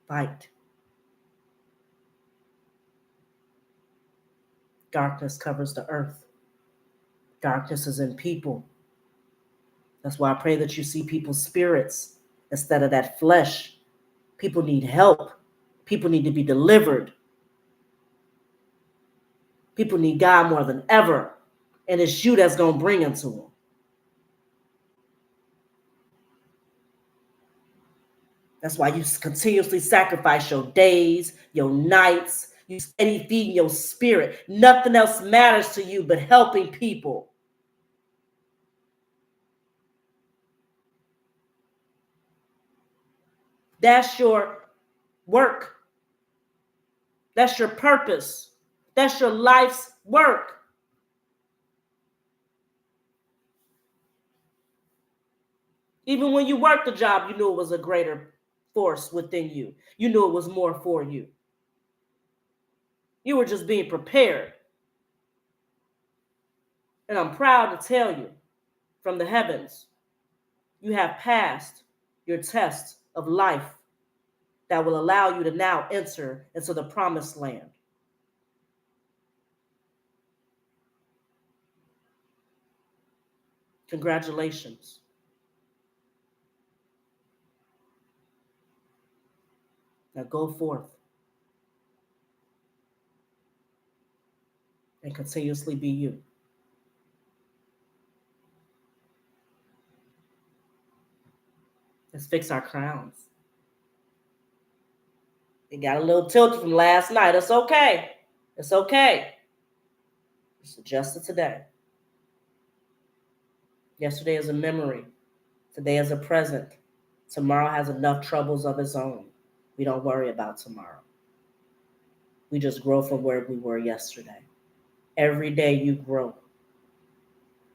A: Fight. Darkness covers the earth. Darkness is in people. That's why I pray that you see people's spirits instead of that flesh. People need help. People need to be delivered. People need God more than ever. And it's you that's going to bring him to them. That's why you continuously sacrifice your days, your nights. You steady feeding your spirit. Nothing else matters to you but helping people. That's your work. That's your purpose. That's your life's work. Even when you worked the job, you knew it was a greater force within you. You knew it was more for you. You were just being prepared. And I'm proud to tell you from the heavens, you have passed your test of life that will allow you to now enter into the promised land. Congratulations. Now go forth and continuously be you. Let's fix our crowns. It got a little tilted from last night. It's okay. It's okay. Just adjust it today. Yesterday is a memory. Today is a present. Tomorrow has enough troubles of its own. We don't worry about tomorrow. We just grow from where we were yesterday. Every day you grow.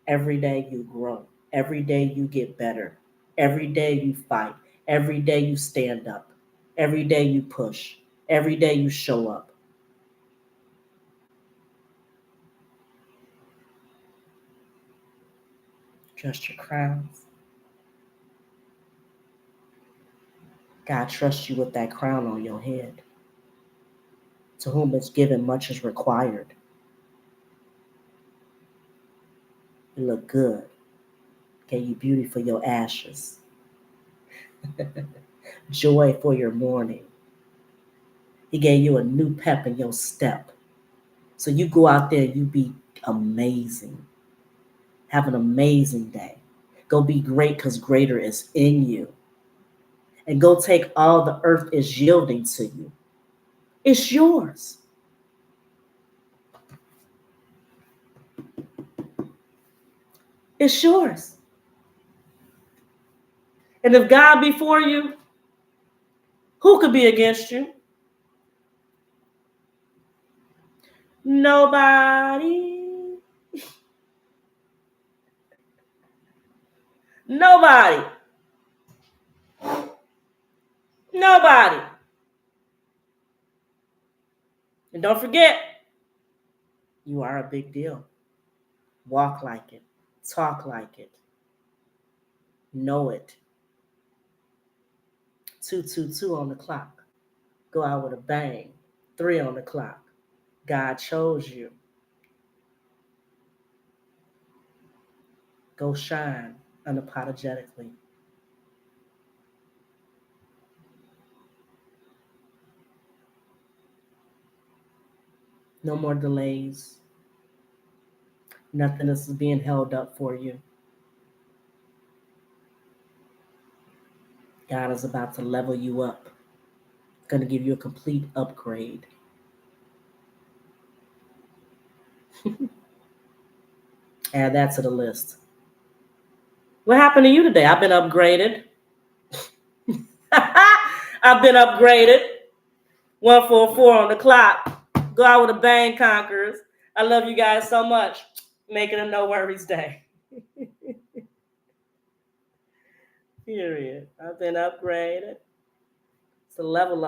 A: Every day you grow. Every day you get better. Every day you fight. Every day you stand up. Every day you push. Every day you show up. Trust your crowns. God trusts you with that crown on your head. To whom is given, much is required. You look good. Gave you beauty for your ashes. Joy for your mourning. He gave you a new pep in your step. So you go out there, you be amazing. Have an amazing day. Go be great because greater is in you. And go take all the earth is yielding to you. It's yours. It's yours. And if God be for you, who could be against you? Nobody. Nobody. Nobody. And don't forget, you are a big deal. Walk like it. Talk like it. Know it. 222 on the clock. Go out with a bang. 3 on the clock. God chose you. Go shine unapologetically. No more delays. Nothing is being held up for you. God is about to level you up. Going to give you a complete upgrade. Add that to the list. What happened to you today? I've been upgraded. I've been upgraded. 144 on the clock. Go out with a bang, conquerors. I love you guys so much. Make it a no worries day. Period. I've been upgraded. It's a level up.